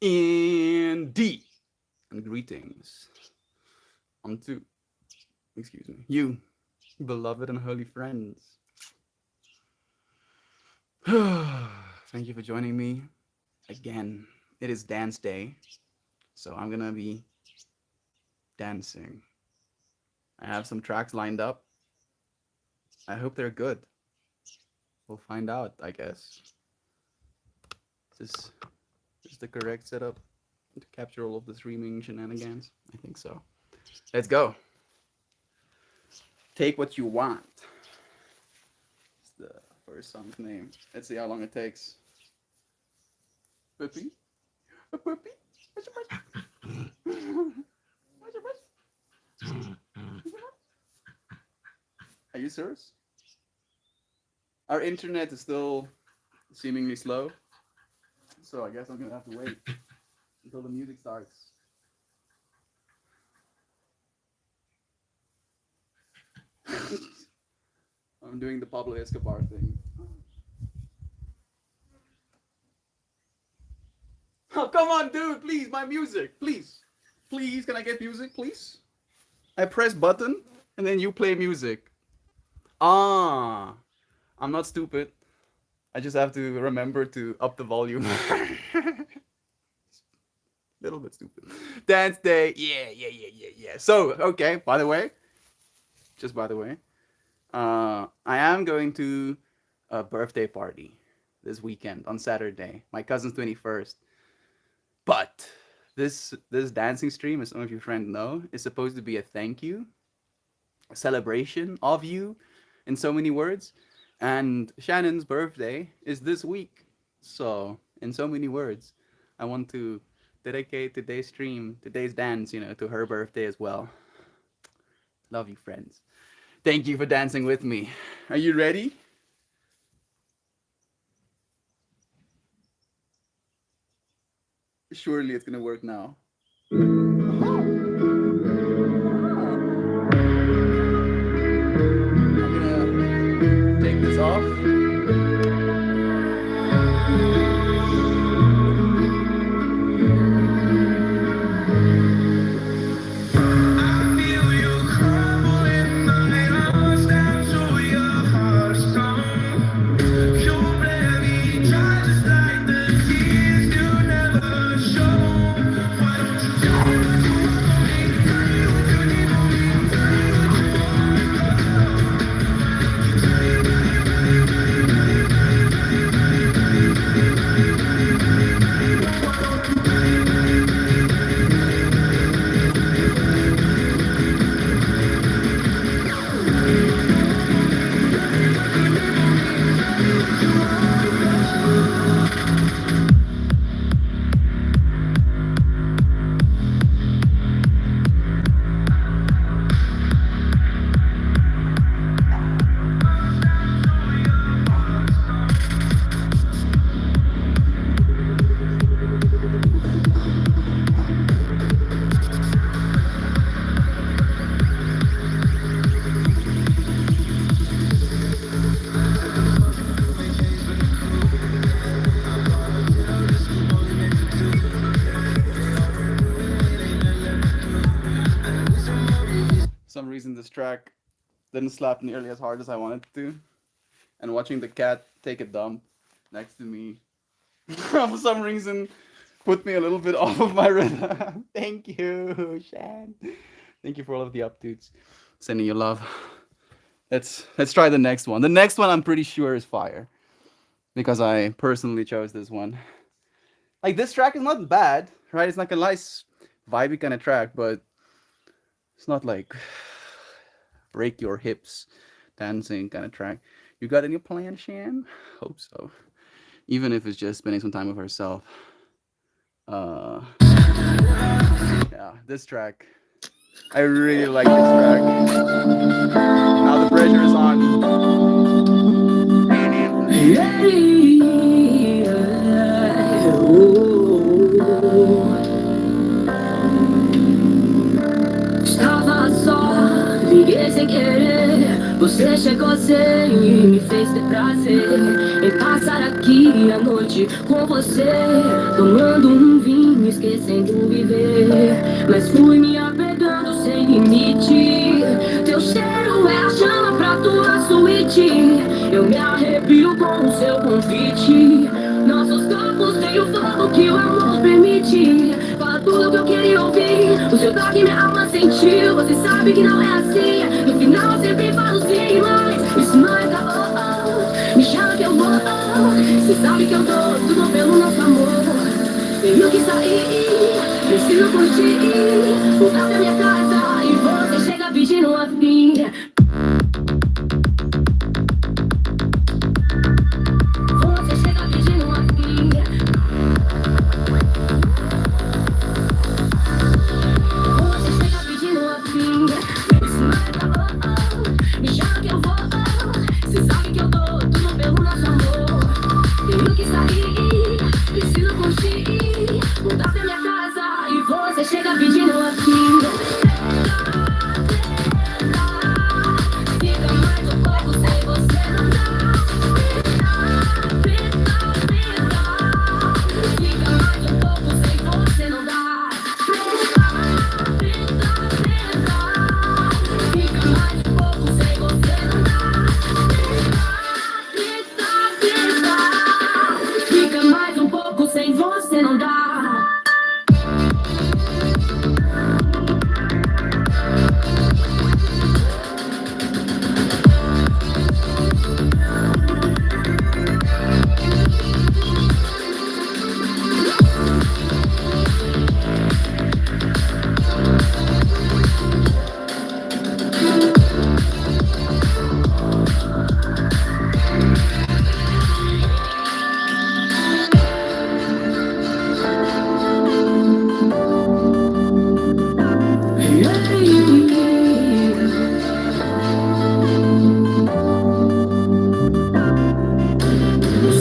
Indeed. And greetings unto, excuse me, you, beloved and holy friends. Thank you for joining me again. It is dance day, so I'm gonna be dancing. I have some tracks lined up. I hope they're good. We'll find out, I guess. Is this the correct setup to capture all of the streaming shenanigans? I think so. Let's go. Take what you want. It's the first song's name. Let's see how long it takes. Puppy? A puppy? Are you serious? Our internet is still seemingly slow, so I guess I'm gonna have to wait until the music starts. I'm doing the Pablo Escobar thing. Oh, come on, dude, please, my music, please. Please, can I get music, please? I press button, and then you play music. Ah, I'm not stupid. I just have to remember to up the volume. Little bit stupid. Dance day, yeah. So, okay, by the way, I am going to a birthday party this weekend on Saturday. My cousin's 21st. But this dancing stream, as some of your friends know, is supposed to be a thank you, a celebration of you, in so many words. And Shannon's birthday is this week. So, in so many words, I want to dedicate today's stream, today's dance, to her birthday as well. Love you, friends. Thank you for dancing with me. Are you ready? Surely it's gonna work now. I'm gonna take this off. Some reason this track didn't slap nearly as hard as I wanted to. And watching the cat take a dump next to me for some reason put me a little bit off of my rhythm. Thank you, Shan. Thank you for all of the updates. Sending you love. Let's try the next one. The next one I'm pretty sure is fire. Because I personally chose this one. Like, this track is not bad, right? It's like a nice vibey kind of track, but it's not like break your hips dancing kind of track. You got any plan, Shan? Hope so. Even if it's just spending some time with herself. Yeah, this track. I really like this track. Now the pressure is on. Você chegou sem e me fez ter prazer em passar aqui a noite com você, tomando um vinho, esquecendo viver. Mas fui me apegando sem limite. Teu cheiro é a chama pra tua suíte. Eu me arrepio com o seu convite. Nossos corpos têm o fogo que o amor permite. Fala tudo que eu queria ouvir. O seu toque minha alma sentiu. Você sabe que não é assim. No final eu sempre falo sim, mas isso não é calor. Me chama que eu vou. Você sabe que eu dou tudo pelo nosso amor. Tenho que sair, preciso curtir. Voltar pra minha casa e você chega pedindo a fim. Você chega pedindo uma filha. Você chega pedindo uma filha. Isso não é calor. Me chama que eu vou. Cê sabe que eu dou tudo pelo nosso amor. Tenho que sair, preciso curtir. Voltar pra minha casa e você chega pedindo uma filha. Fica mais um pouco sem você não dá. Fica mais um pouco sem você não dá. Fica mais um pouco sem você não dá. Fica mais um pouco sem você não dá.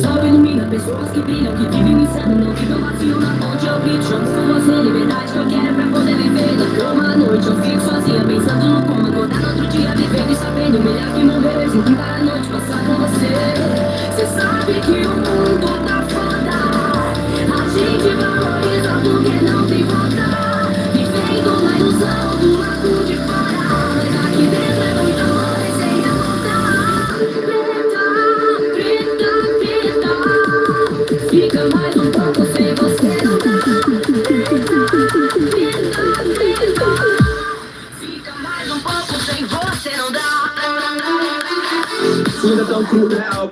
Sol ilumina pessoas que brilham, que vivem me insano. Não fica vazio na ponte, eu grito. Chamo com você, liberdade que eu quero pra poder viver. Na cama à noite, eu fico sozinha, pensando no como acordar no outro dia, vivendo e sabendo melhor que morrer. Sem pintar a noite, passar com você. Cê sabe que o mundo tá foda. A gente valoriza porque não tem volta. Vivendo na ilusão do lado de fora. Mas aqui dentro é muito amor e sem revolta. Preta, preta, preta. Fica mais um pouco sem você não dá. Preta, preta. Fica mais um pouco sem você não dá. Ainda tão cruel.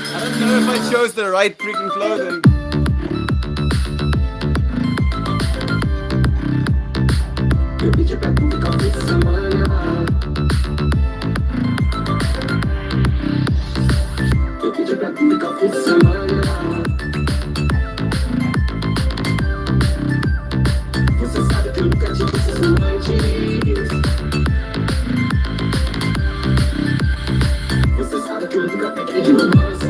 I don't know if I chose the right freaking clothing. Eu pedi pra tu ficar essa semana. Eu pedi pra tu ficar essa semana. Você sabe que eu nunca te fiz isso antes. Você sabe que eu nunca peguei de romance.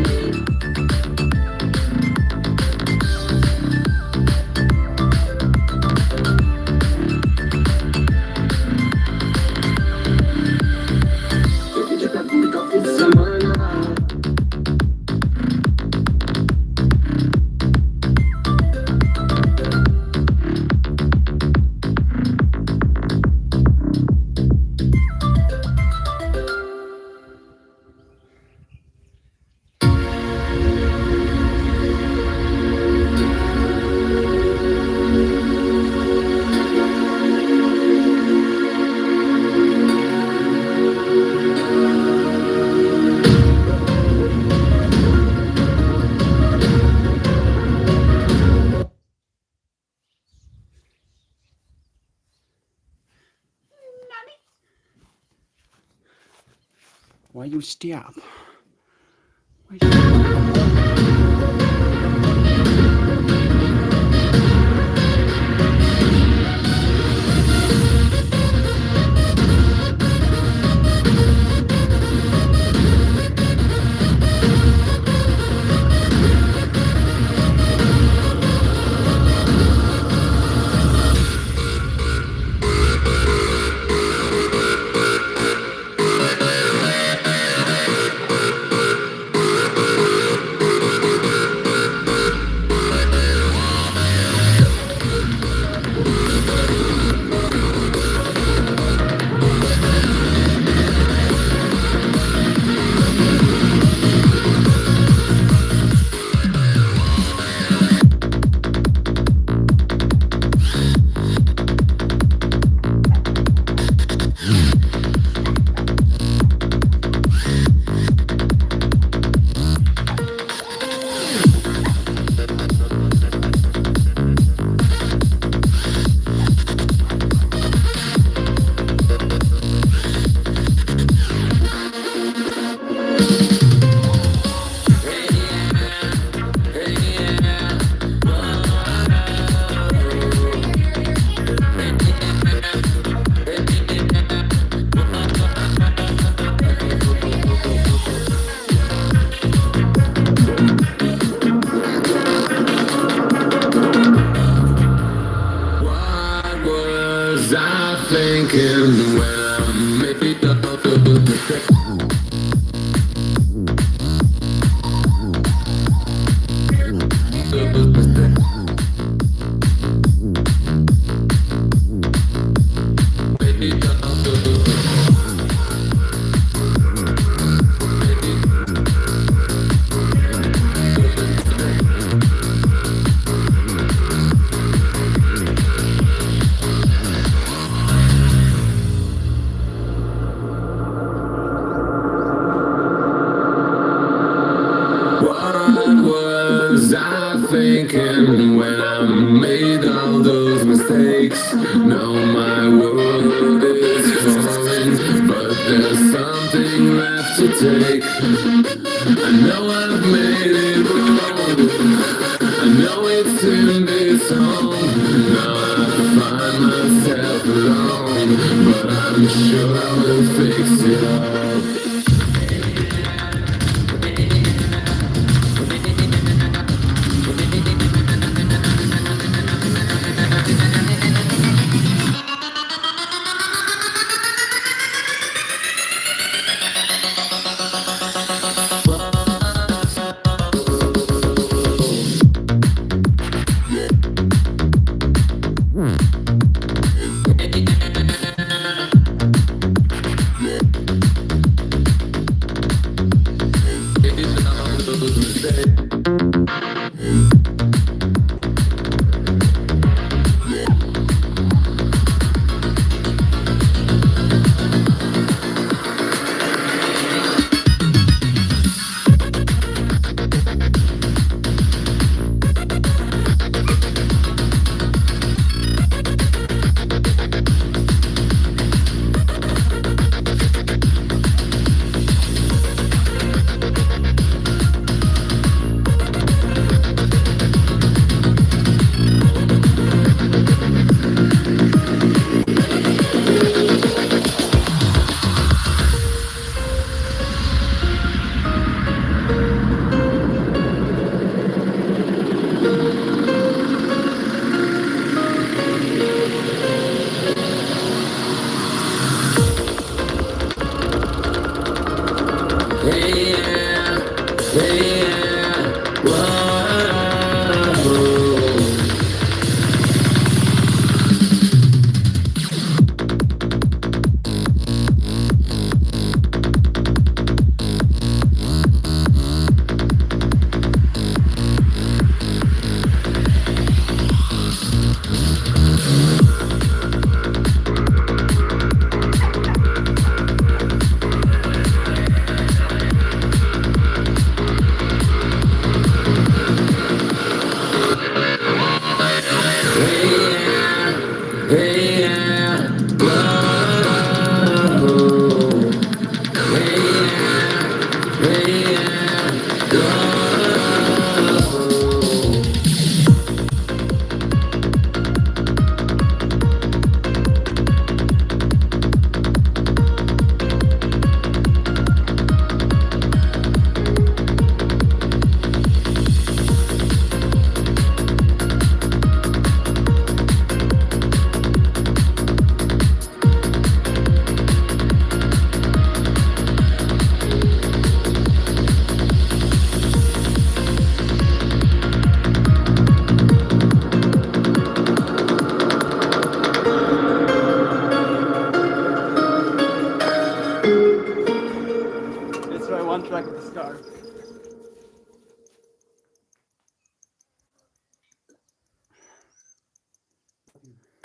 Why you stop? Why was I thinking when I made the mistake? What was I thinking when I made all those mistakes? Now my world is falling, but there's something left to take. I know I've made it wrong. I know it's in this song. Now I find myself alone, but I'm sure I will fix it all.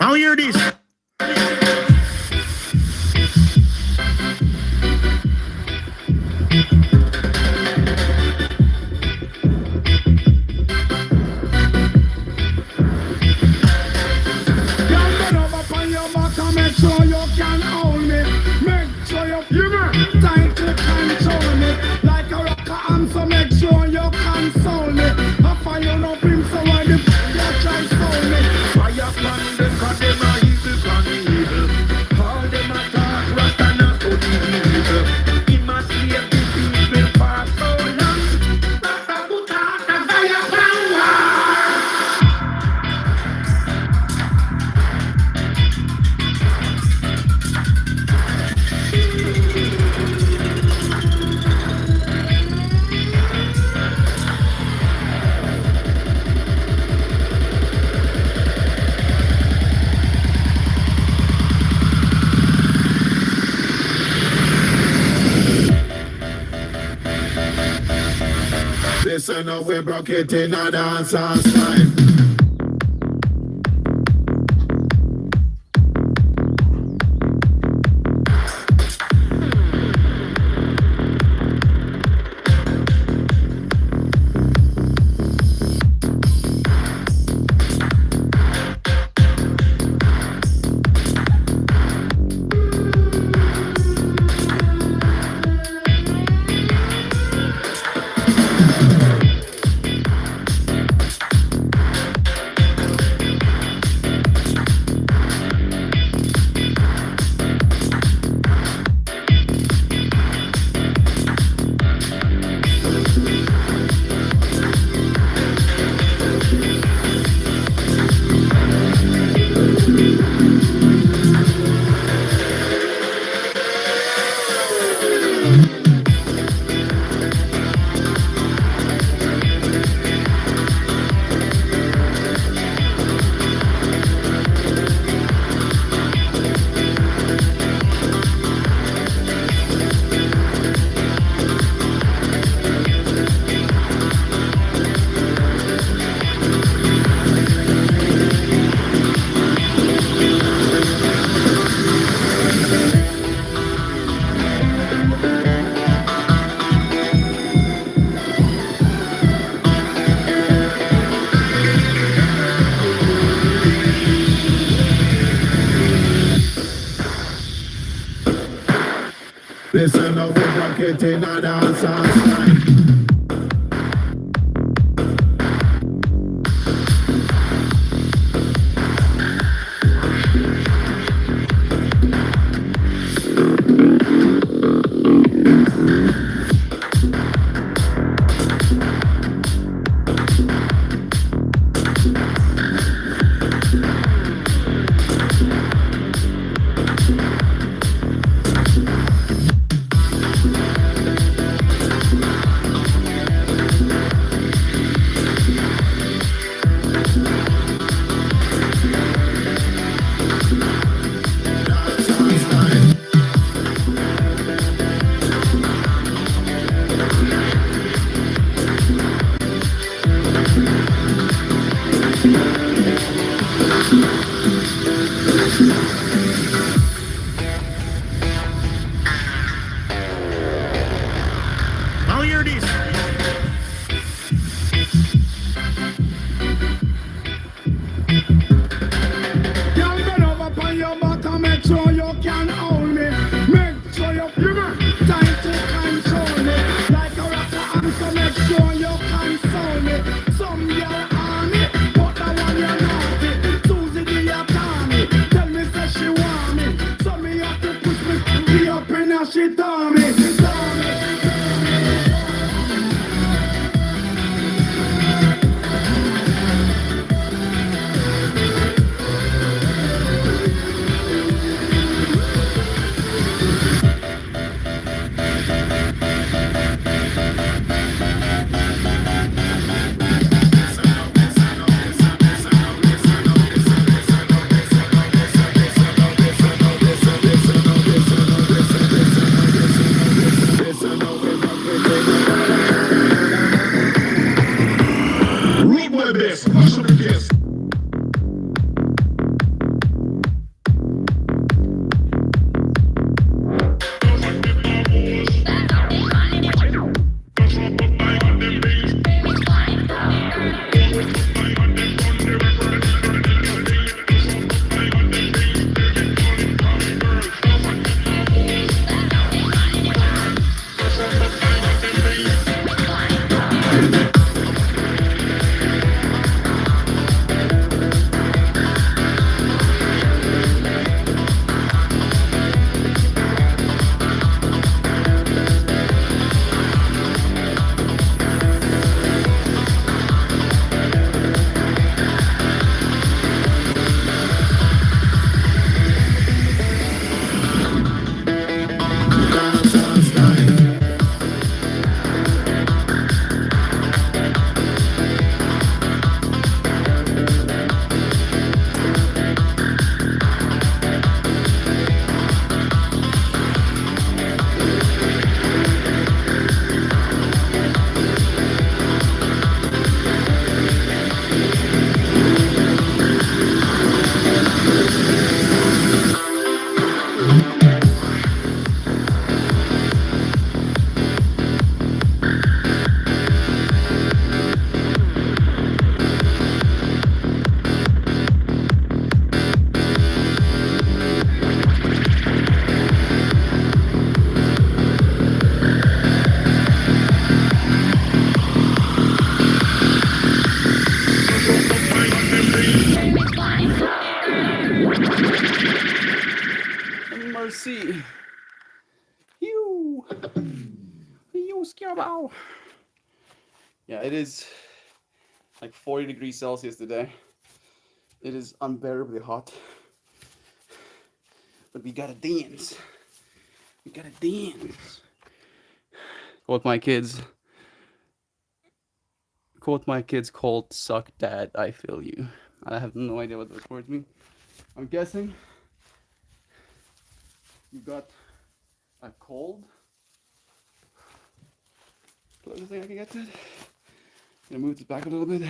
Now hear this. Make sure you can hold me. Make sure you time to control me. Like a rocker, I'm so make sure you console me. I fire no pimp, so when the you try soul me. Fire plan them, cause them are evil, plan evil. All them attack, rasta not so evil. He must leave the people for so long. Rasta go talk and fire power. Listen up, we broke it in a dance and slide. Listen up, we broke it in a dance and slide. Now hear this. Y'all bend over upon your back and make sure you can hold me. Make sure you time to control me. Like a rocker, I'm so make sure you console me. Some y'all army, but the one you're naughty. Susie, do you call me? Tell me say she see. You Scarebow. Yeah, it is like 40 degrees Celsius today. It is unbearably hot. But we gotta dance. We gotta dance. Quote my kids called "Suck Dad, I feel you." I have no idea what those words mean. I'm guessing you got a cold. Closest thing I can get to it. I'm gonna move this back a little bit.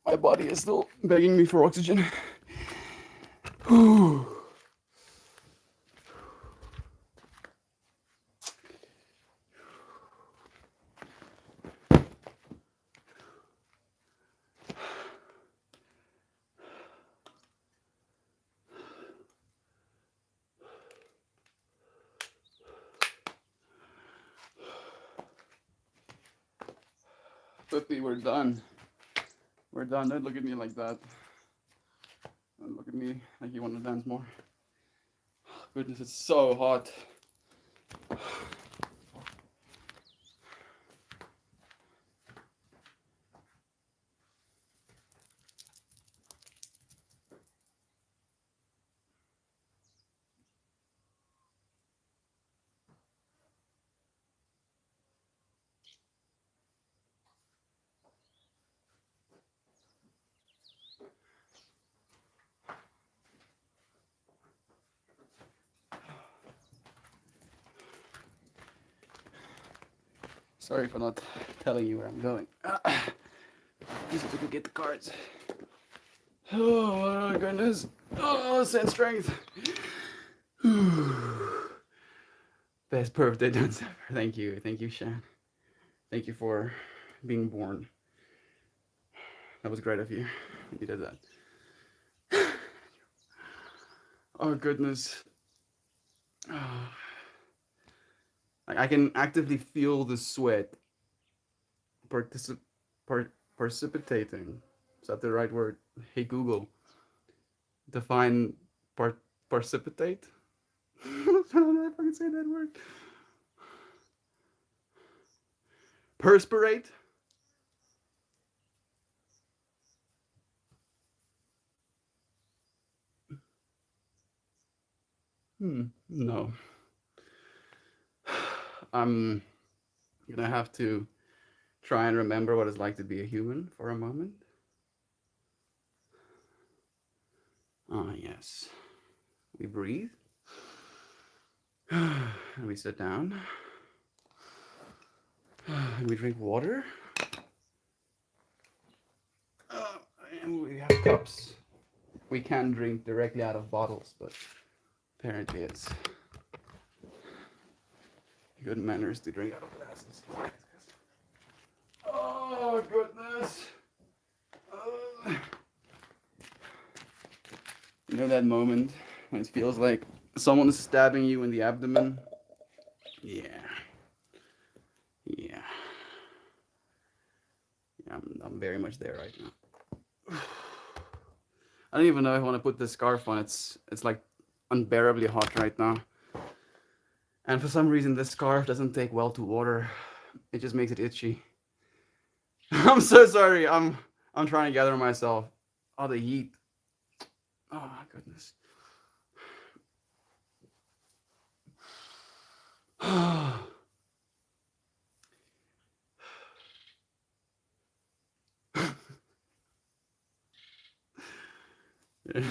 My body is still begging me for oxygen. Quickly, we're done. We're done. Don't look at me like that. Don't look at me like you want to dance more. Goodness, it's so hot. Sorry for not telling you where I'm going. Just to go get the cards. Oh my goodness. Oh, sense strength. Best birthday dance ever. Thank you, Shan. Thank you for being born. That was great of you. You did that. Oh goodness. I can actively feel the sweat precipitating. Is that the right word? Hey Google, define precipitate. I don't know if I can say that word. Perspirate. No. I'm gonna have to try and remember what it's like to be a human for a moment. Ah, yes. We breathe. And we sit down. And we drink water. And we have cups. We can drink directly out of bottles, but apparently it's good manners to drink out of glasses. Oh, goodness. You know that moment when it feels like someone is stabbing you in the abdomen? Yeah. I'm very much there right now. I don't even know if I want to put this scarf on. It's like unbearably hot right now. And for some reason, this scarf doesn't take well to water. It just makes it itchy. I'm so sorry. I'm trying to gather myself. Oh, the heat. Oh, my goodness.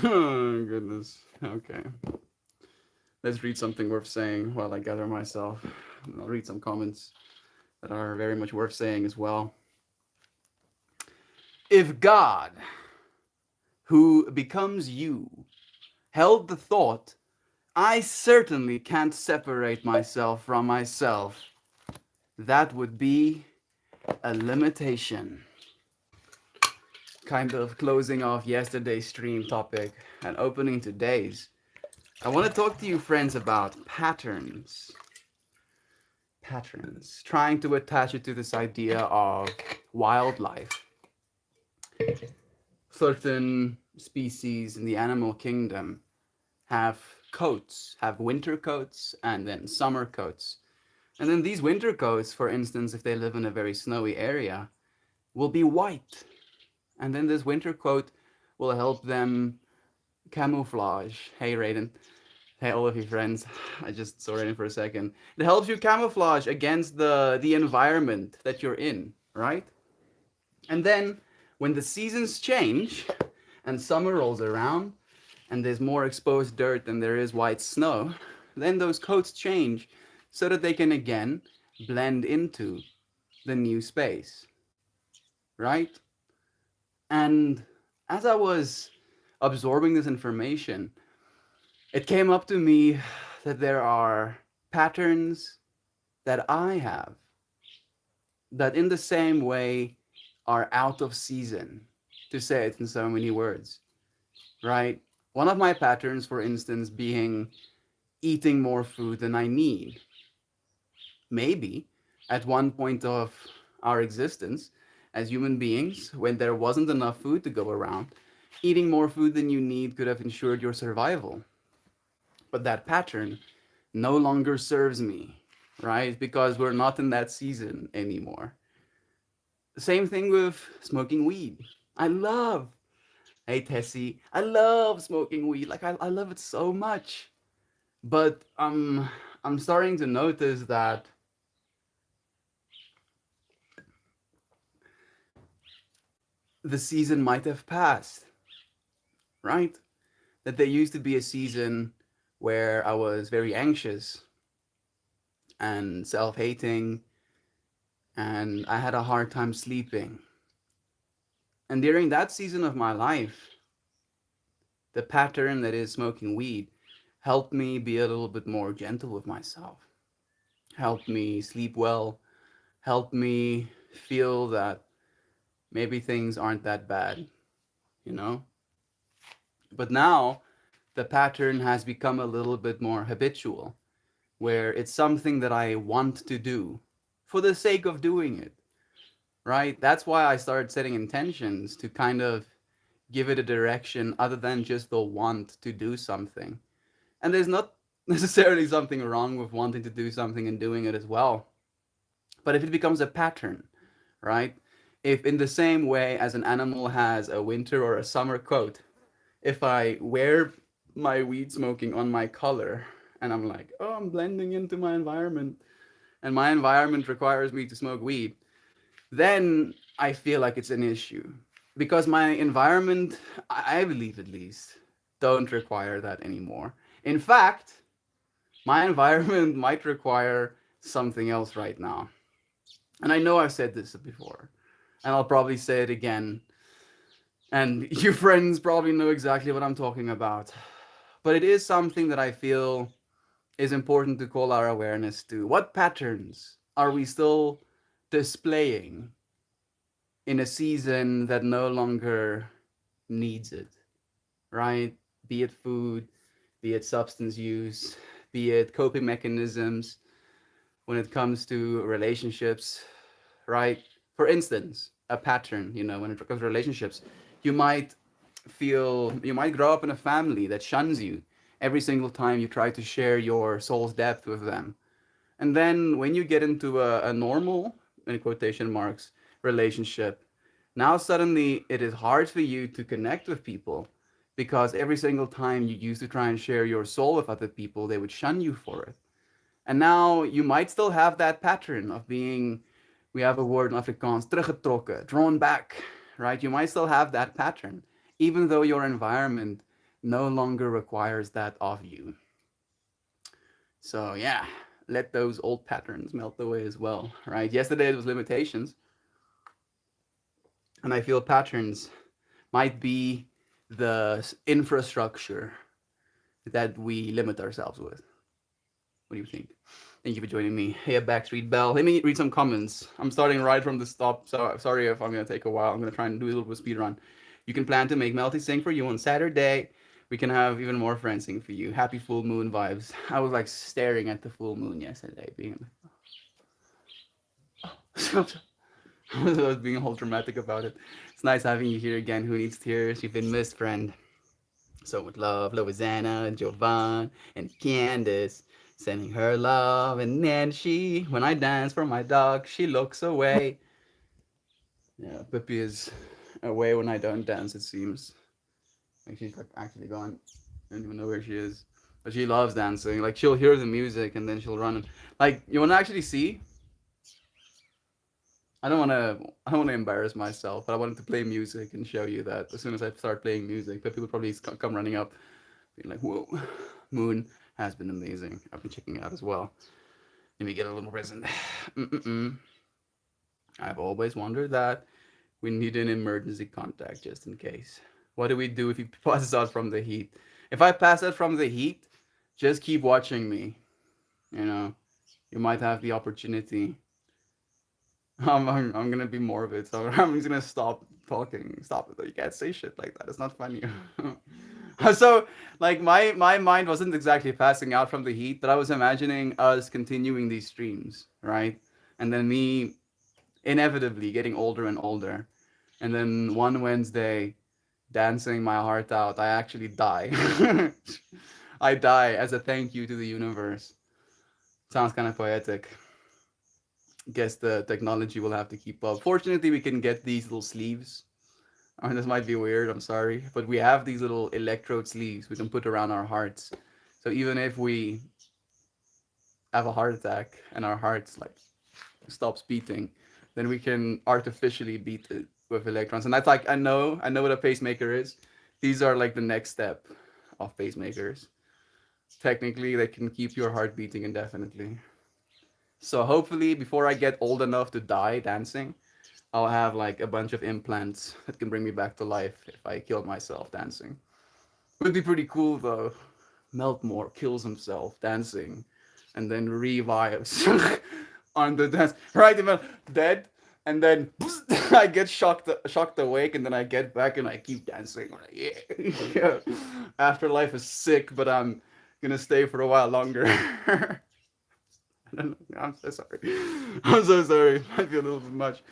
Oh, goodness. Okay. Let's read something worth saying while I gather myself. I'll read some comments that are very much worth saying as well. If God, who becomes you, held the thought, I certainly can't separate myself from myself, that would be a limitation. Kind of closing off yesterday's stream topic and opening today's. I want to talk to you, friends, about patterns. Patterns. Trying to attach it to this idea of wildlife. Certain species in the animal kingdom have coats, have winter coats and then summer coats. And then these winter coats, for instance, if they live in a very snowy area, will be white. And then this winter coat will help them camouflage. Hey, Raiden. Hey, all of you friends. I just saw Raiden for a second. It helps you camouflage against the environment that you're in, right? And then when the seasons change and summer rolls around and there's more exposed dirt than there is white snow, then those coats change so that they can again blend into the new space, right? And as I was absorbing this information, it came up to me that there are patterns that I have that in the same way are out of season, to say it in so many words, right? One of my patterns, for instance, being eating more food than I need. Maybe at one point of our existence as human beings, when there wasn't enough food to go around, eating more food than you need could have ensured your survival. But that pattern no longer serves me, right? Because we're not in that season anymore. The same thing with smoking weed. Hey Tessie, I love smoking weed. Like I love it so much. But I'm starting to notice that the season might have passed, right? That there used to be a season where I was very anxious and self-hating, and I had a hard time sleeping. And during that season of my life, the pattern that is smoking weed helped me be a little bit more gentle with myself, helped me sleep well, helped me feel that maybe things aren't that bad, you know? But now the pattern has become a little bit more habitual, where it's something that I want to do for the sake of doing it, right? That's why I started setting intentions to kind of give it a direction other than just the want to do something. And there's not necessarily something wrong with wanting to do something and doing it as well. But if it becomes a pattern, right? If in the same way as an animal has a winter or a summer coat, if I wear my weed smoking on my collar and I'm like, oh, I'm blending into my environment and my environment requires me to smoke weed, then I feel like it's an issue because my environment, I believe at least, don't require that anymore. In fact, my environment might require something else right now. And I know I've said this before, and I'll probably say it again. And you friends probably know exactly what I'm talking about. But it is something that I feel is important to call our awareness to. What patterns are we still displaying in a season that no longer needs it, right? Be it food, be it substance use, be it coping mechanisms when it comes to relationships, right? For instance, a pattern, when it comes to relationships, you might grow up in a family that shuns you every single time you try to share your soul's depth with them. And then when you get into a normal, in quotation marks, relationship, now suddenly it is hard for you to connect with people because every single time you used to try and share your soul with other people, they would shun you for it. And now you might still have that pattern of being, we have a word in Afrikaans, teruggetrokken, drawn back, right? You might still have that pattern, even though your environment no longer requires that of you. So yeah, let those old patterns melt away as well, right? Yesterday it was limitations. And I feel patterns might be the infrastructure that we limit ourselves with. What do you think? Thank you for joining me. Hey, Backstreet Bell. Let me read some comments. I'm starting right from the top, so sorry if I'm going to take a while. I'm going to try and do a little bit of speed run. You can plan to make Melty sing for you on Saturday. We can have even more friends sing for you. Happy full moon vibes. I was like staring at the full moon yesterday, being I was being all dramatic about it. It's nice having you here again. Who needs tears? You've been missed, friend. So with love, Louisiana and Jovan and Candace, sending her love. And then when I dance for my dog, she looks away. Yeah, Pippi is away when I don't dance, it seems. Like she's like actually gone. I don't even know where she is. But she loves dancing. Like she'll hear the music and then she'll run. And, like you want to actually see? I don't wanna embarrass myself, but I wanted to play music and show you that as soon as I start playing music, Pippi will probably come running up, being like, "Whoa, Moon has been amazing. I've been checking it out as well. Let me get a little present." Mm-mm-mm. I've always wondered that. We need an emergency contact just in case. What do we do if he passes out from the heat? If I pass out from the heat, just keep watching me. You know, you might have the opportunity. I'm gonna be morbid, so I'm just gonna stop talking. Stop it. You can't say shit like that. It's not funny. So, like, my mind wasn't exactly passing out from the heat, but I was imagining us continuing these streams, right? And then me inevitably getting older and older. And then one Wednesday, dancing my heart out, I actually die. I die as a thank you to the universe. Sounds kind of poetic. Guess the technology will have to keep up. Fortunately, we can get these little sleeves. I mean, this might be weird, I'm sorry. But we have these little electrode sleeves we can put around our hearts. So even if we have a heart attack and our hearts like stops beating, then we can artificially beat it with electrons. And that's like I know what a pacemaker is. These are like the next step of pacemakers. Technically, they can keep your heart beating indefinitely. So hopefully, before I get old enough to die dancing, I'll have like a bunch of implants that can bring me back to life if I kill myself dancing. Would be pretty cool though. Meltmore kills himself dancing, and then revives on the dance. Right, even dead, and then I get shocked awake, and then I get back and I keep dancing. Like, yeah, yeah. Afterlife is sick, but I'm gonna stay for a while longer. I'm so sorry. I'm so sorry. Might be a little bit much.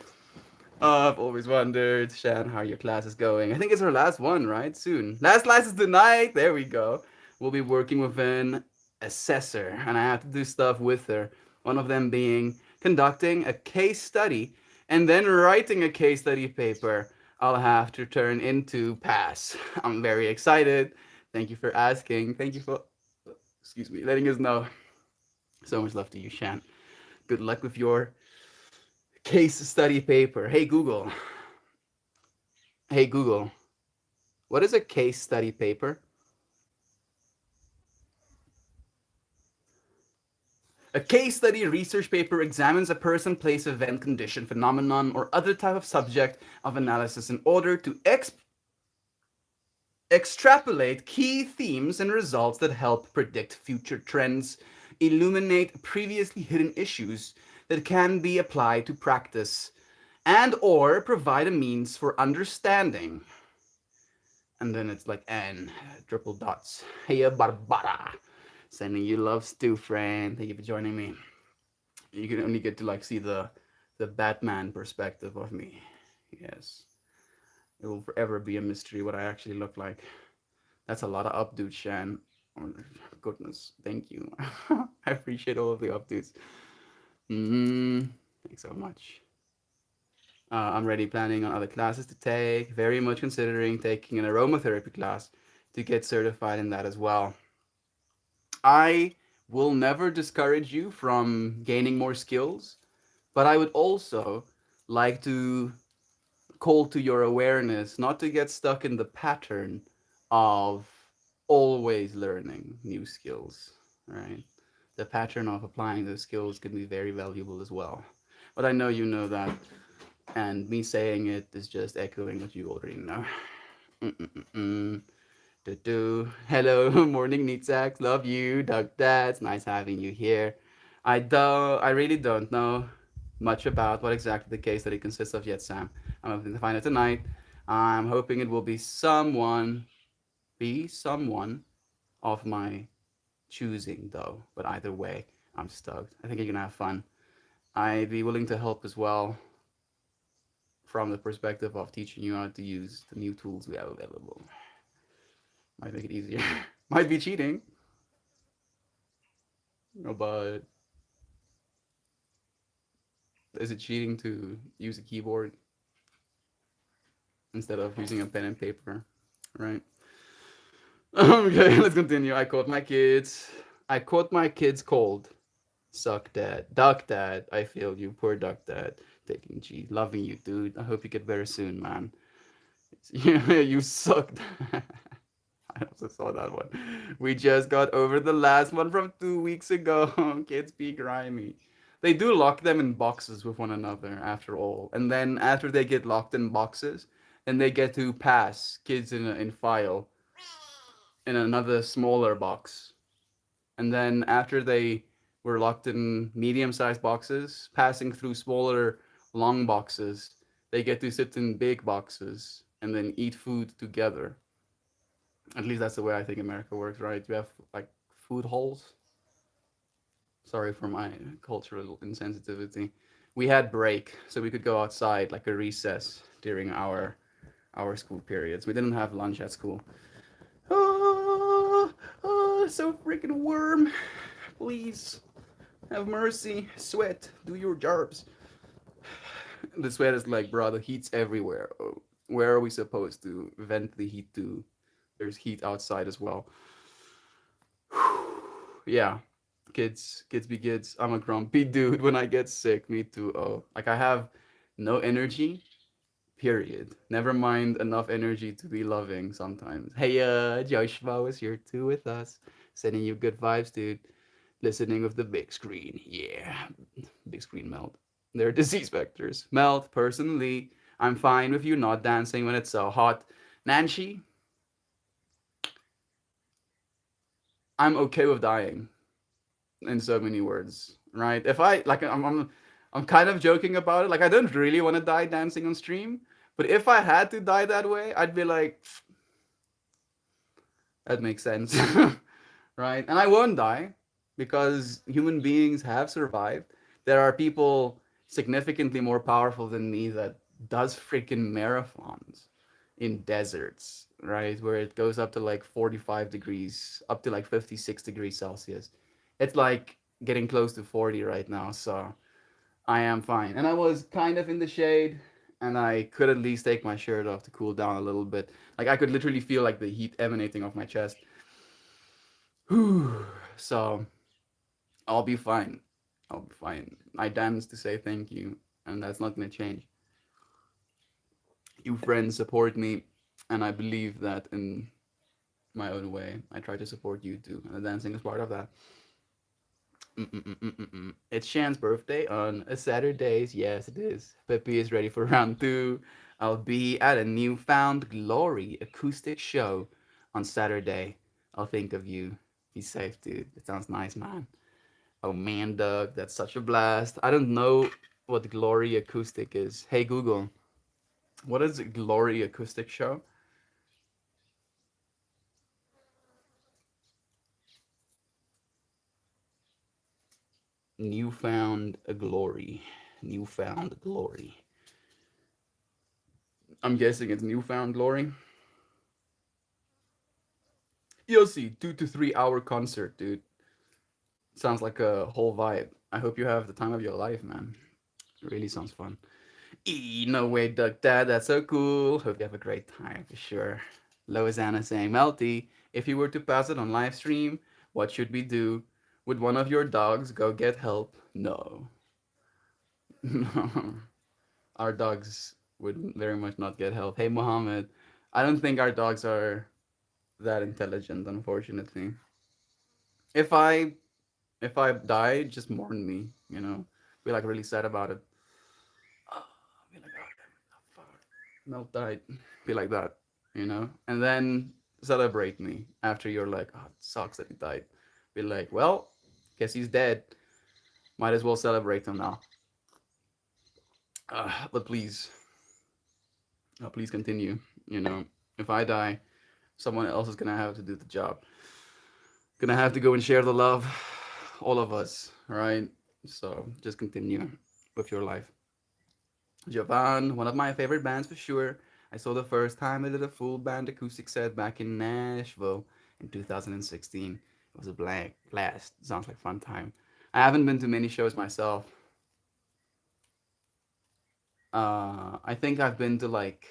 I've always wondered, Shan, how your class is going. I think it's our last one, right? Soon. Last class is tonight. There we go. We'll be working with an assessor, and I have to do stuff with her. One of them being conducting a case study and then writing a case study paper I'll have to turn into pass. I'm very excited. Thank you for asking. Thank you for, excuse me, letting us know. So much love to you, Shan. Good luck with your case study paper. Hey Google. Hey Google. What is a case study paper? A case study research paper examines a person, place, event, condition, phenomenon, or other type of subject of analysis in order to extrapolate key themes and results that help predict future trends, illuminate previously hidden issues that can be applied to practice, and or provide a means for understanding. And then it's like N triple dots. Hey Barbara. Sending you love, Stu, friend. Thank you for joining me. You can only get to like see the Batman perspective of me. Yes. It will forever be a mystery what I actually look like. That's a lot of updos, Shan. Oh, goodness, thank you. I appreciate all of the updos. Thanks so much. I'm already planning on other classes to take. Very much considering taking an aromatherapy class to get certified in that as well. I will never discourage you from gaining more skills, but I would also like to call to your awareness not to get stuck in the pattern of always learning new skills, right? The pattern of applying those skills can be very valuable as well. But I know you know that, and me saying it is just echoing what you already know. Hello, morning Nitzak, love you, Doug Dads, nice having you here. I really don't know much about what exactly the case study consists of yet, Sam. I'm hoping to find it tonight. I'm hoping it will be someone of my choosing though. But either way, I'm stoked. I think you're gonna have fun. I'd be willing to help as well from the perspective of teaching you how to use the new tools we have available. Might make it easier. Might be cheating, but is it cheating to use a keyboard instead of using a pen and paper, right? Okay, let's continue. I caught my kids. I caught my kids cold. Suck dad. Duck dad. I feel you. Poor duck dad. Taking G. Loving you, dude. I hope you get better soon, man. Yeah, you sucked. I also saw that one. We just got over the last one from 2 weeks ago. Kids be grimy. They do lock them in boxes with one another after all. And then after they get locked in boxes and they get to pass kids in file in another smaller box. And then after they were locked in medium-sized boxes, passing through smaller long boxes, they get to sit in big boxes and then eat food together. At least that's the way I think America works, right? You have like food halls. Sorry for my cultural insensitivity. We had break, so we could go outside like a recess during our school periods. We didn't have lunch at school. Oh, so freaking warm. Please have mercy. Sweat. Do your jarbs. The sweat is like, bro, the heat's everywhere. Oh, where are we supposed to vent the heat to? There's heat outside as well. Yeah, kids be kids. I'm a grumpy dude when I get sick. Me too. Oh, like I have no energy. Period. Never mind enough energy to be loving sometimes. Hey, Joshua was here too with us, sending you good vibes, dude. Listening with the big screen. Yeah, big screen melt. They're disease vectors. Melt. Personally, I'm fine with you not dancing when it's so hot. Nancy, I'm okay with dying. In so many words, right? If I like, I'm kind of joking about it. Like, I don't really want to die dancing on stream, but if I had to die that way, I'd be like, that makes sense, right? And I won't die because human beings have survived. There are people significantly more powerful than me that does freaking marathons in deserts, right? Where it goes up to like 45 degrees, up to like 56 degrees Celsius. It's like getting close to 40 right now, so I am fine. And I was kind of in the shade, and I could at least take my shirt off to cool down a little bit. Like I could literally feel like the heat emanating off my chest. Whew. So I'll be fine. I'll be fine. I danced to say thank you, and that's not gonna change. You friends support me, and I believe that in my own way. I try to support you too, and the dancing is part of that. It's Shan's birthday on a Saturdays. Yes, it is. Pepe is ready for round two. I'll be at a Newfound Glory acoustic show on Saturday. I'll think of you. Be safe, dude. It sounds nice, man. Oh man, Doug, that's such a blast. I don't know what Glory acoustic is. Hey Google, what is a Glory acoustic show? Newfound Glory. Newfound Glory. I'm guessing it's Newfound Glory. You'll see, 2 to 3 hour concert, dude. Sounds like a whole vibe. I hope you have the time of your life, man. It really sounds fun. No way, Duck Dad. That's so cool. Hope you have a great time for sure. Loisanna saying, Melty, if you were to pass it on live stream, what should we do? Would one of your dogs go get help? No. No. Our dogs would very much not get help. Hey, Mohammed, I don't think our dogs are that intelligent, unfortunately. If I die, just mourn me, Be like really sad about it. Be like, oh, fuck. Melt died. Be like that, And then celebrate me after you're like, oh, it sucks that he died. Be like, well, guess he's dead. Might as well celebrate him now. But please, please continue. If I die, someone else is gonna have to do the job. Gonna have to go and share the love, all of us, right? So just continue with your life. Javan, one of my favorite bands for sure. I saw the first time I did a full band acoustic set back in Nashville in 2016. It was a blank blast. Sounds like fun time. I haven't been to many shows myself. I think I've been to like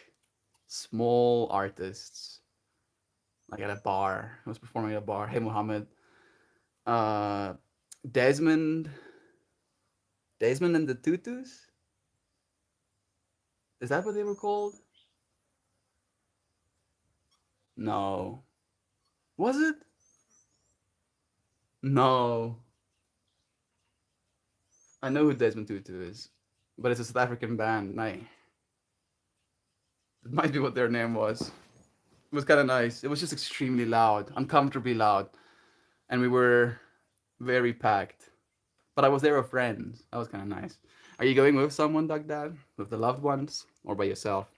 small artists, like at a bar. I was performing at a bar. Hey Muhammad, uh, Desmond, Desmond and the Tutus. Is that what they were called? No. Was it? No. I know who Desmond Tutu is, but it's a South African band. Nice. It might be what their name was. It was kind of nice. It was just extremely loud, uncomfortably loud, and we were very packed. But I was there with friends. That was kind of nice. Are you going with someone, Dad? With the loved ones, or by yourself?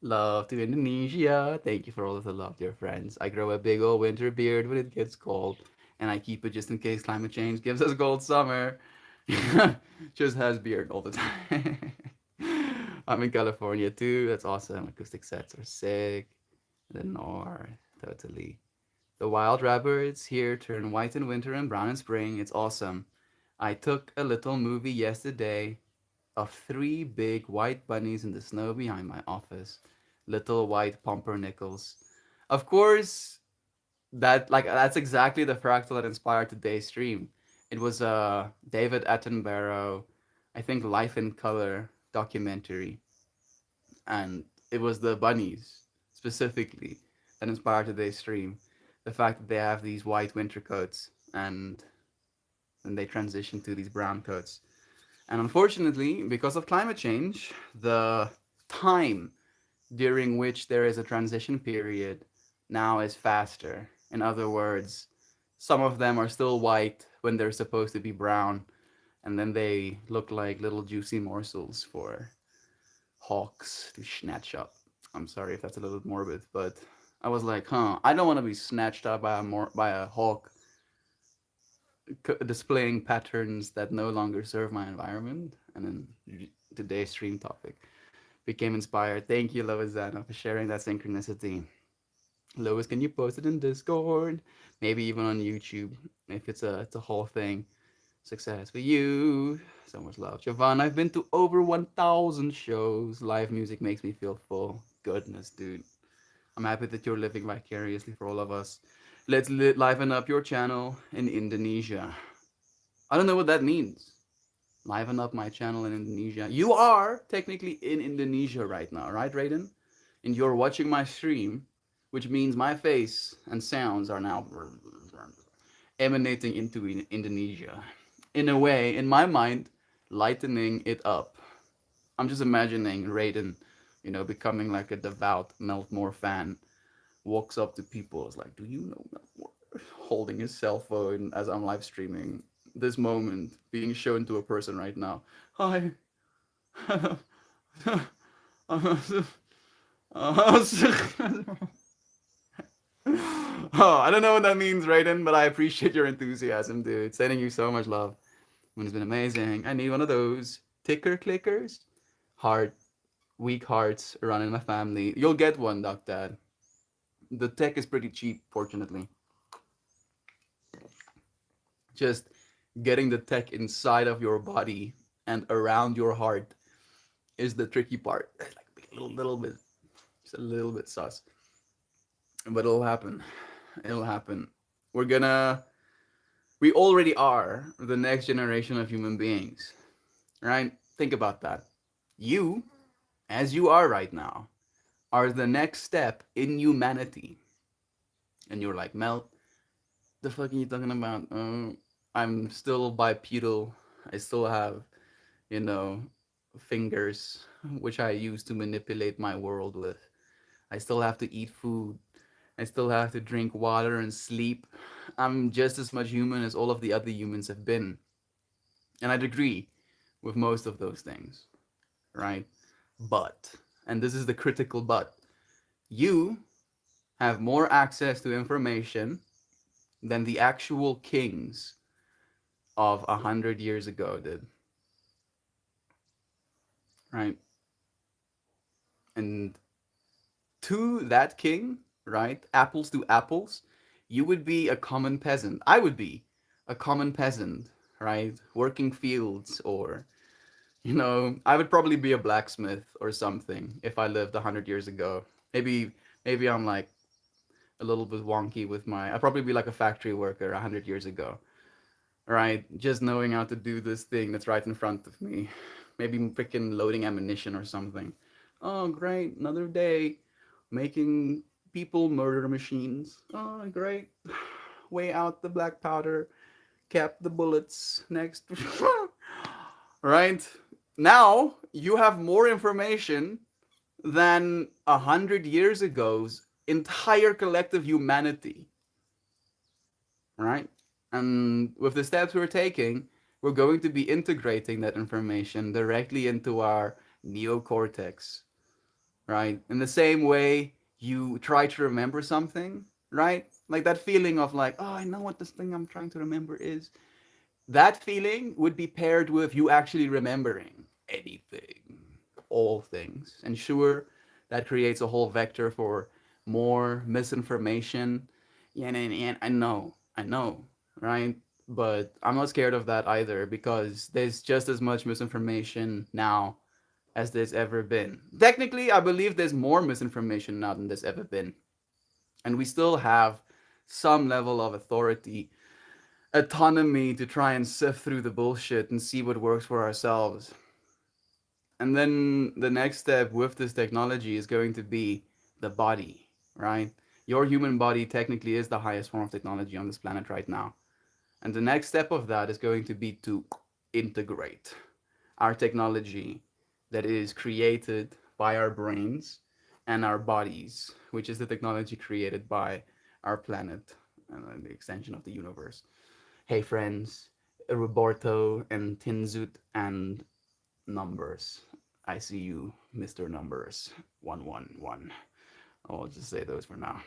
Love to Indonesia. Thank you for all of the love, dear friends. I grow a big old winter beard when it gets cold, and I keep it just in case climate change gives us cold summer. Just has beard all the time. I'm in California too. That's awesome. Acoustic sets are sick. The north, totally. The wild rabbits here turn white in winter and brown in spring. It's awesome. I took a little movie yesterday of 3 big white bunnies in the snow behind my office. Little white pumpernickels. Of course, that's exactly the fractal that inspired today's stream. It was a David Attenborough, I think Life in Color documentary, and it was the bunnies specifically that inspired today's stream. The fact that they have these white winter coats and then they transition to these brown coats. And unfortunately, because of climate change, the time during which there is a transition period now is faster. In other words, some of them are still white when they're supposed to be brown, and then they look like little juicy morsels for hawks to snatch up. I'm sorry if that's a little morbid, but I was like, I don't want to be snatched up by a hawk displaying patterns that no longer serve my environment. And then today's stream topic became inspired. Thank you, Lois Zana, for sharing that synchronicity. Lois, can you post it in Discord? Maybe even on YouTube if it's a whole thing. Success for you. So much love. Jovan, I've been to over 1,000 shows. Live music makes me feel full. Goodness, dude. I'm happy that you're living vicariously for all of us. Let's liven up your channel in Indonesia. I don't know what that means. Liven up my channel in Indonesia. You are technically in Indonesia right now, right, Raiden? And you're watching my stream, which means my face and sounds are now emanating into Indonesia. In a way, in my mind, lightening it up. I'm just imagining Raiden, becoming like a devout Meltmore fan, walks up to people, is like, "Do you know Meltmore?" Holding his cell phone as I'm live streaming this moment being shown to a person right now. Hi. Oh, I don't know what that means, Raiden, but I appreciate your enthusiasm, dude. Sending you so much love. It's been amazing. I need one of those ticker clickers. Weak hearts around in my family. You'll get one, Doc Dad. The tech is pretty cheap, fortunately. Just getting the tech inside of your body and around your heart is the tricky part. It's like a little bit, just a little bit sus. But it'll happen. It'll happen. We already are the next generation of human beings, right? Think about that. You, as you are right now, are the next step in humanity. And you're like, Mel, the fuck are you talking about? I'm still bipedal. I still have, fingers, which I use to manipulate my world with. I still have to eat food. I still have to drink water and sleep. I'm just as much human as all of the other humans have been. And I'd agree with most of those things, right? But, and this is the critical but, you have more access to information than the actual kings of 100 years ago did, right? And to that king, right? Apples to apples, you would be a common peasant. I would be a common peasant, right? Working fields, or I would probably be a blacksmith or something if I lived 100 years ago. Maybe I'm like a little bit wonky with my. I'd probably be like a factory worker 100 years ago, right? Just knowing how to do this thing that's right in front of me. Maybe freaking loading ammunition or something. Oh, great. Another day making people murder machines. Oh, great. Weigh out the black powder, cap the bullets next. Right? Now you have more information than 100 years ago's entire collective humanity. Right? And with the steps we're taking, we're going to be integrating that information directly into our neocortex, right? In the same way you try to remember something, right? Like that feeling of like, oh, I know what this thing I'm trying to remember is. That feeling would be paired with you actually remembering anything, all things. And sure, that creates a whole vector for more misinformation. Yeah, and I know, right? But I'm not scared of that either, because there's just as much misinformation now as there's ever been. Technically, I believe there's more misinformation now than there's ever been. And we still have some level of authority, autonomy to try and sift through the bullshit and see what works for ourselves. And then the next step with this technology is going to be the body, right? Your human body technically is the highest form of technology on this planet right now. And the next step of that is going to be to integrate our technology that is created by our brains and our bodies, which is the technology created by our planet and the extension of the universe. Hey friends, Roberto and Tinzut and Numbers. I see you, Mr. Numbers 111. I'll just say those for now.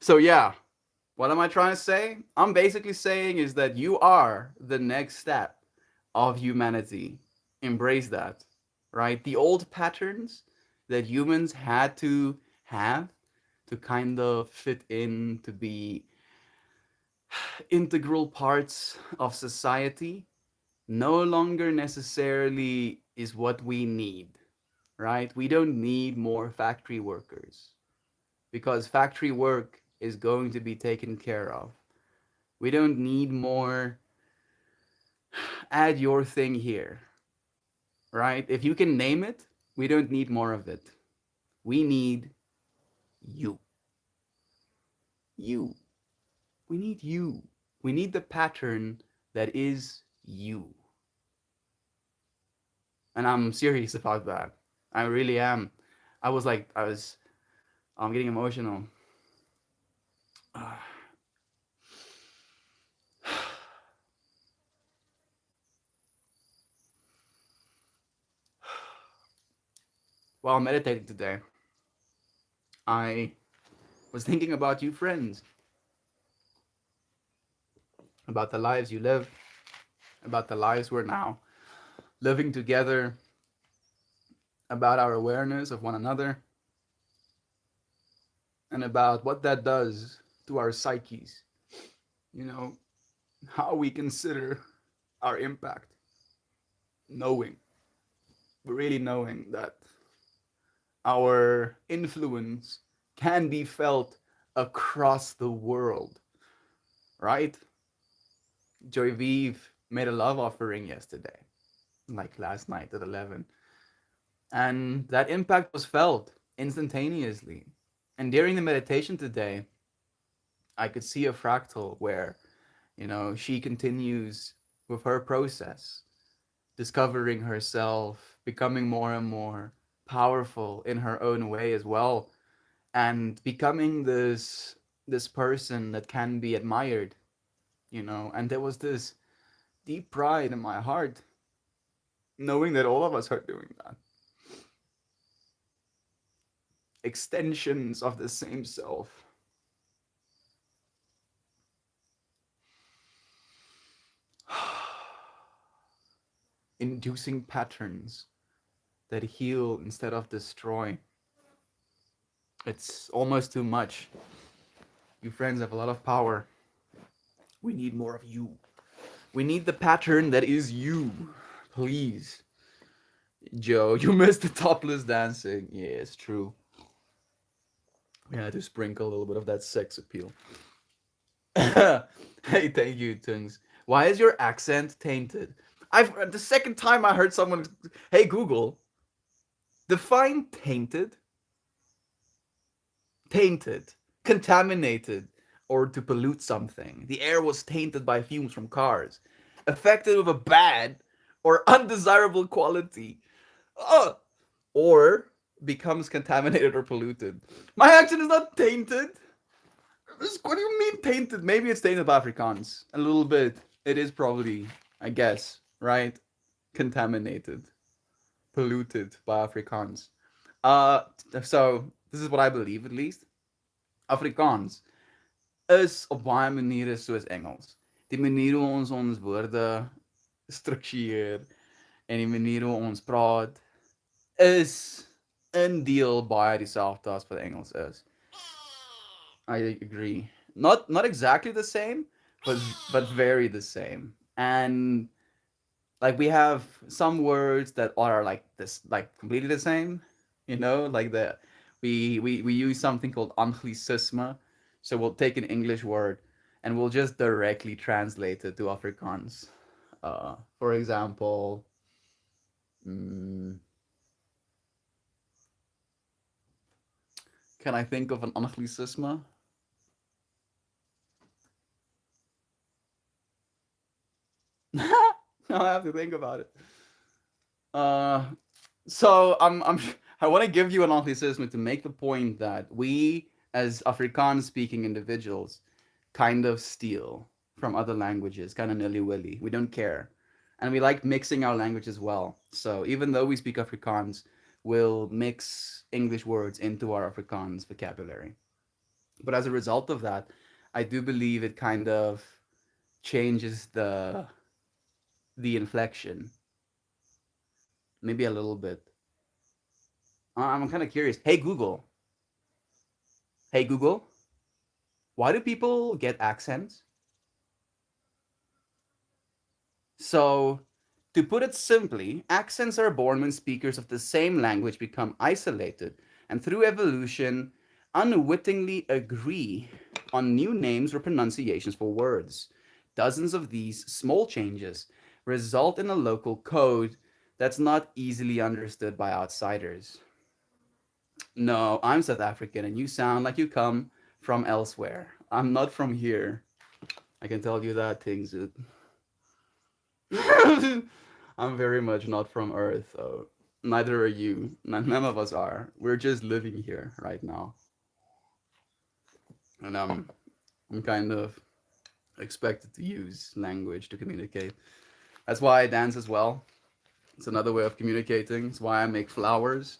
So yeah, what am I trying to say? I'm basically saying is that you are the next step of humanity. Embrace that, right? The old patterns that humans had to have to kind of fit in, to be integral parts of society, no longer necessarily is what we need, right? We don't need more factory workers, because factory work is going to be taken care of. We don't need more add your thing here, right? If you can name it, we don't need more of it. We need you. You. We need you. We need the pattern that is you. And I'm serious about that. I really am. I'm getting emotional. While meditating today, I was thinking about you friends, about the lives you live, about the lives we're now living together, about our awareness of one another, and about what that does to our psyches. How we consider our impact, really knowing that our influence can be felt across the world, right? Joy Vive made a love offering yesterday, like last night at 11. And that impact was felt instantaneously. And during the meditation today, I could see a fractal where, she continues with her process, discovering herself, becoming more and more powerful in her own way as well, and becoming this person that can be admired, and there was this deep pride in my heart knowing that all of us are doing that. Extensions of the same self. Inducing patterns that heal instead of destroy. It's almost too much. You friends have a lot of power. We need more of you. We need the pattern that is you. Please. Joe, you missed the topless dancing. Yeah, it's true. We had to sprinkle a little bit of that sex appeal. Hey, thank you, Tungs. Why is your accent tainted? The second time I heard someone, hey Google, define tainted. Tainted, contaminated, or to pollute something. The air was tainted by fumes from cars, affected with a bad or undesirable quality, or becomes contaminated or polluted. My accent is not tainted. What do you mean tainted? Maybe it's tainted by Afrikaans. A little bit. It is probably, I guess, right? Contaminated, polluted by Afrikaans. So this is what I believe, at least. Afrikaans is op baie maniere soos Engels. Die manier hoe ons woorde struktureer en die manier hoe ons praat is in deel baie dieselfde as wat Engels is. I agree. Not exactly the same, but very the same. And like we have some words that are like this, like completely the same. You know, like we use something called anglicisme. So we'll take an English word and we'll just directly translate it to Afrikaans. For example, can I think of an anglicisme? No, I have to think about it. So I want to give you an anglicisme to make the point that we, as Afrikaans-speaking individuals, kind of steal from other languages, kind of nilly-willy. We don't care. And we like mixing our languages well. So even though we speak Afrikaans, we'll mix English words into our Afrikaans vocabulary. But as a result of that, I do believe it kind of changes the inflection. Maybe a little bit. I'm kind of curious. Hey Google. Hey Google. Why do people get accents? So, to put it simply, accents are born when speakers of the same language become isolated and through evolution unwittingly agree on new names or pronunciations for words. Dozens of these small changes result in a local code that's not easily understood by outsiders. No, I'm South African and you sound like you come from elsewhere. I'm not from here. I can tell you that, things. I'm very much not from Earth. Neither are you. None of us are. We're just living here right now. And I'm kind of expected to use language to communicate. That's why I dance as well. It's another way of communicating. It's why I make flowers.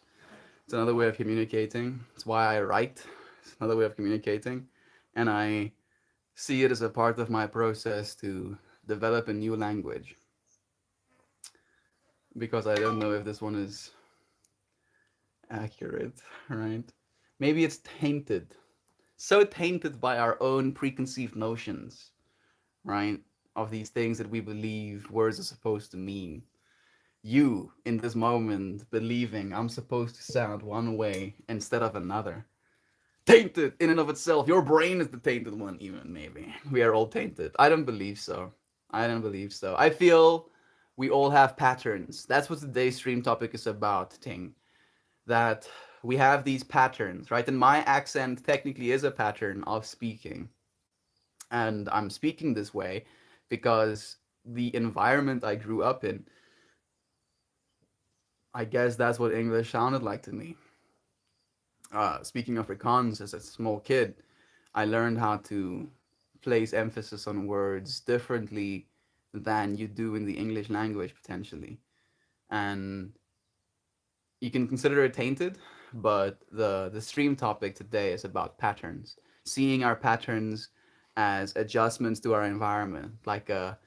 It's another way of communicating. It's why I write. It's another way of communicating. And I see it as a part of my process to develop a new language. Because I don't know if this one is accurate, right? Maybe it's tainted. So tainted by our own preconceived notions, right? Of these things that we believe words are supposed to mean. You, in this moment, believing I'm supposed to sound one way instead of another. Tainted in and of itself. Your brain is the tainted one, even, maybe. We are all tainted. I don't believe so. I don't believe so. I feel we all have patterns. That's what today's stream topic is about, Ting. That we have these patterns, right? And my accent technically is a pattern of speaking. And I'm speaking this way because the environment I grew up in, I guess that's what English sounded like to me. Speaking Afrikaans as a small kid, I learned how to place emphasis on words differently than you do in the English language, potentially. And you can consider it tainted, but the stream topic today is about patterns. Seeing our patterns as adjustments to our environment, like a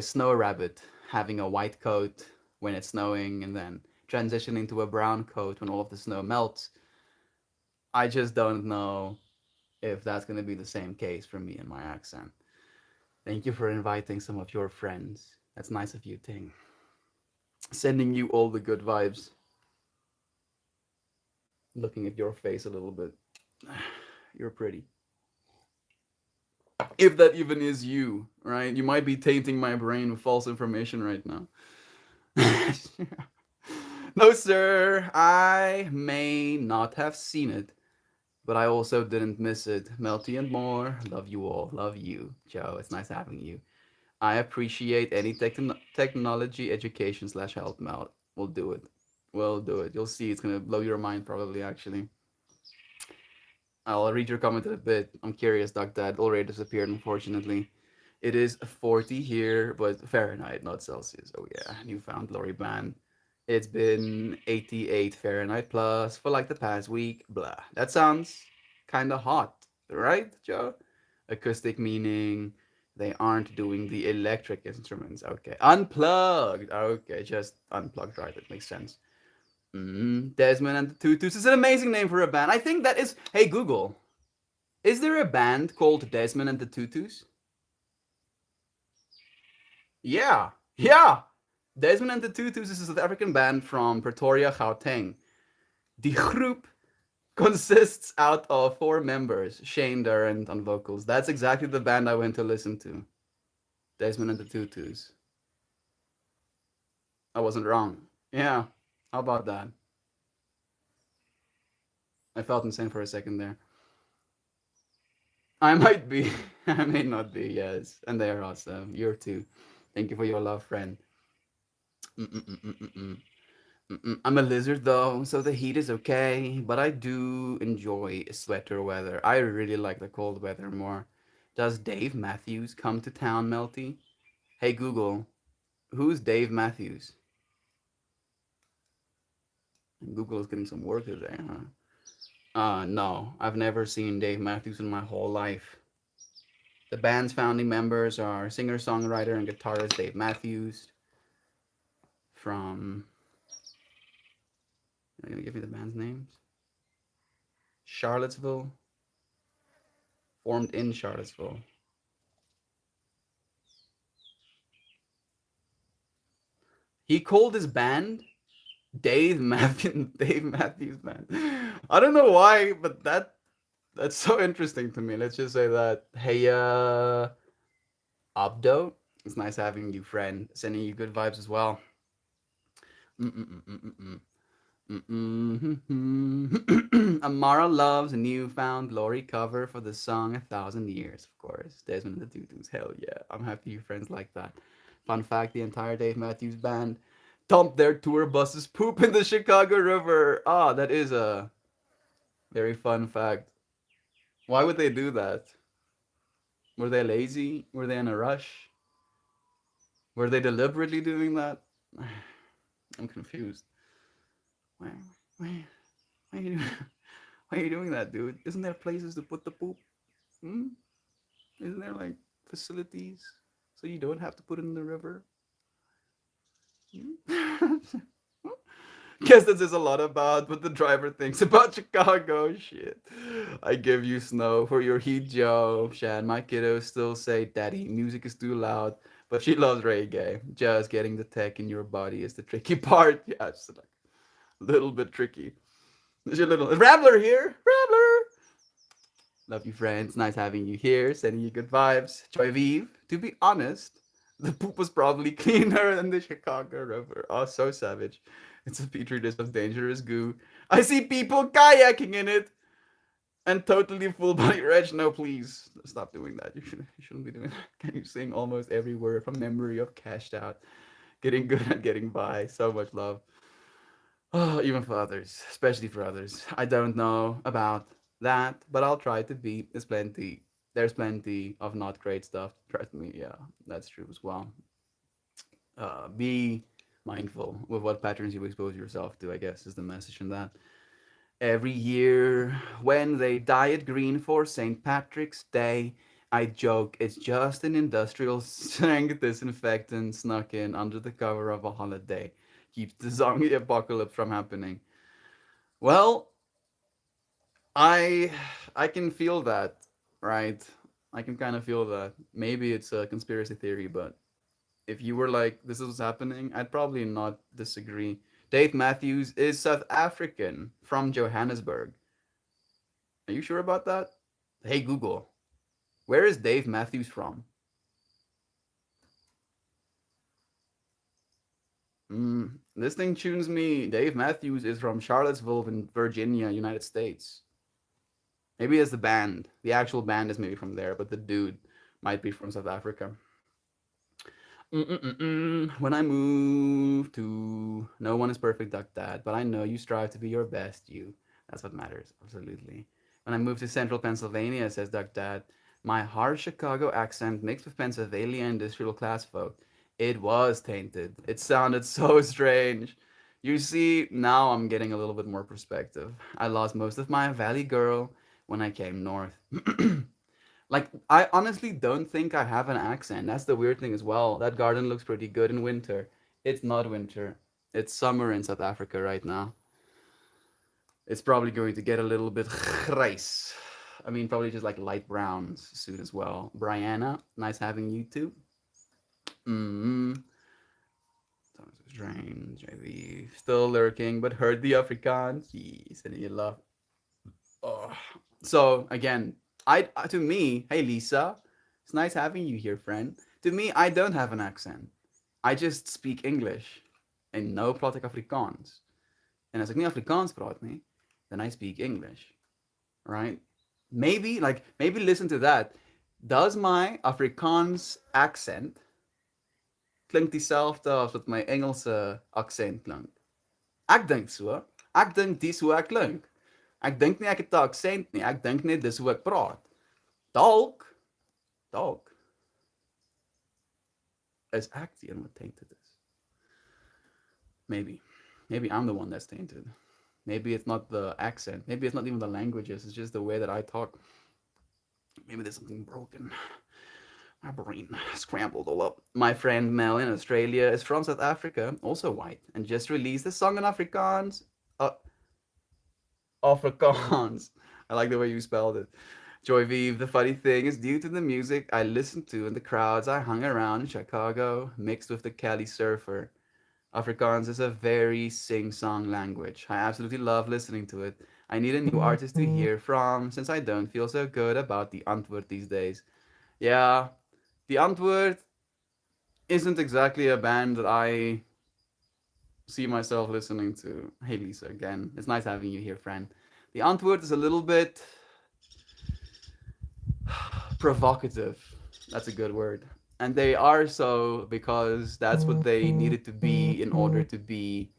snow rabbit having a white coat when it's snowing and then transition into a brown coat when all of the snow melts. I just don't know if that's going to be the same case for me and my accent. Thank you for inviting some of your friends. That's nice of you, Ting. Sending you all the good vibes. Looking at your face a little bit. You're pretty. If that even is you, right? You might be tainting my brain with false information right now. No, sir. I may not have seen it, but I also didn't miss it. Melty and more. Love you all. Love you, Joe. It's nice having you. I appreciate any technology education slash help, Mel. We'll do it. We'll do it. You'll see. It's gonna blow your mind, probably. Actually, I'll read your comment in a bit. I'm curious, Doc. That already disappeared, unfortunately. It is 40 here, but Fahrenheit, not Celsius. Oh yeah, Newfound Glory Band. It's been 88 Fahrenheit plus for like the past week. Blah. That sounds kind of hot, right, Joe? Acoustic meaning they aren't doing the electric instruments. Okay. Unplugged. Okay, just unplugged, right? That makes sense. Desmond and the Tutus is an amazing name for a band. I think that is. Hey, Google. Is there a band called Desmond and the Tutus? Yeah. Yeah. Desmond and the Tutus is a South African band from Pretoria, Gauteng. The groep consists out of 4 members. Shane Durant on vocals. That's exactly the band I went to listen to. Desmond and the Tutus. I wasn't wrong. Yeah. How about that? I felt insane for a second there. I might be. I may not be, yes. And they are awesome. You're too. Thank you for your love, friend. I'm a lizard though, so the heat is okay, but I do enjoy sweater weather. I really like the cold weather more. Does Dave Matthews come to town, Melty? Hey Google, who's Dave Matthews? Google is getting some work today, huh? No, I've never seen Dave Matthews in my whole life. The band's founding members are singer-songwriter and guitarist Dave Matthews from... Are you gonna give me the band's names? Charlottesville. Formed in Charlottesville. He called his band Dave Matthews Band. I don't know why, but that's so interesting to me. Let's just say that. Hey, Abdo, it's nice having you, friend. Sending you good vibes as well. Amara loves a Newfound Glory cover for the song 1,000 Years, of course. Desmond and the Tutus, hell yeah. I'm happy you friends like that. Fun fact, the entire Dave Matthews Band dumped their tour buses poop in the Chicago River. Ah, that is a very fun fact. Why would they do that? Were they lazy? Were they in a rush? Were they deliberately doing that? I'm confused. Why are you doing, why are you doing that, dude? Isn't there places to put the poop? Isn't there like facilities so you don't have to put it in the river? Guess this is a lot about what the driver thinks about Chicago. Shit. I give you snow for your heat, Joe. Shan, my kiddos still say, Daddy, music is too loud, but she loves reggae. Just getting the tech in your body is the tricky part. Yeah, it's like a little bit tricky. There's your little Rambler here. Rambler. Love you, friends. Nice having you here. Sending you good vibes. Joy Vive. To be honest, the poop was probably cleaner than the Chicago River. Oh, so savage. It's a petri dish of dangerous goo. I see people kayaking in it. And totally full body reg. No, please. Stop doing that. You shouldn't be doing that. Can you sing almost every word from memory of Cashed Out? Getting good at getting by. So much love. Oh, even for others. Especially for others. I don't know about that, but I'll try to be. There's plenty of not great stuff. Trust me. Yeah, that's true as well. Be mindful with what patterns you expose yourself to, I guess, is the message in that. Every year, when they dye it green for St. Patrick's Day, I joke it's just an industrial strength disinfectant snuck in under the cover of a holiday. keeps the zombie apocalypse from happening. Well, I I can feel that, right? I can kind of feel that. Maybe it's a conspiracy theory, but if you were like, this is what's happening, I'd probably not disagree. Dave Matthews is South African from Johannesburg. Are you sure about that? Hey Google, where is Dave Matthews from? This thing tunes me. Dave Matthews is from Charlottesville, in Virginia, United States. Maybe it's the band. The actual band is maybe from there, but the dude might be from South Africa. When I move to no one is perfect, Duck Dad, but I know you strive to be your best you. That's what matters, absolutely. When I moved to central Pennsylvania, says Duck Dad, my harsh Chicago accent mixed with Pennsylvania industrial class folk. It was tainted. It sounded so strange. You see, now I'm getting a little bit more perspective. I lost most of my valley girl when I came north. Like, I honestly don't think I have an accent. That's the weird thing as well. That garden looks pretty good in winter. It's not winter. It's summer in South Africa right now. It's probably going to get a little bit grijs. I mean, probably just like light browns soon as well. Brianna, nice having you too. Mm-hmm. Strange, JV. Still lurking, but heard the Afrikaans. Yes, and you love. Oh. So again, to me, hey Lisa, it's nice having you here, friend. To me, I don't have an accent. I just speak English. En nou praat ek Afrikaans. En as ek nie Afrikaans praat nie, then I speak English. Right? Maybe listen to that. Does my Afrikaans accent klink dieselfde as wat my Engelse aksent klink? Ek dink so. Ek dink dis hoe ek klink. Ek dink nie ek het 'n aksent nie. Ek dink net dis hoe ek praat. Dalk is ek die een wat tainted is. Maybe I'm the one that's tainted. Maybe it's not the accent. Maybe it's not even the languages. It's just the way that I talk. Maybe there's something broken. My brain scrambled all up. My friend Mel in Australia is from South Africa, also white, and just released a song in Afrikaans. Afrikaans. I like the way you spelled it. Joy Vive, the funny thing is due to the music I listened to and the crowds I hung around in Chicago, mixed with the Cali surfer. Afrikaans is a very sing-song language. I absolutely love listening to it. I need a new artist to hear from since I don't feel so good about the Antwoord these days. Yeah, the Antwoord isn't exactly a band that I see myself listening to. Hey Lisa, again, it's nice having you here, friend. The Antwoord is a little bit provocative. That's a good word. And they are so because that's what they needed to be in order to be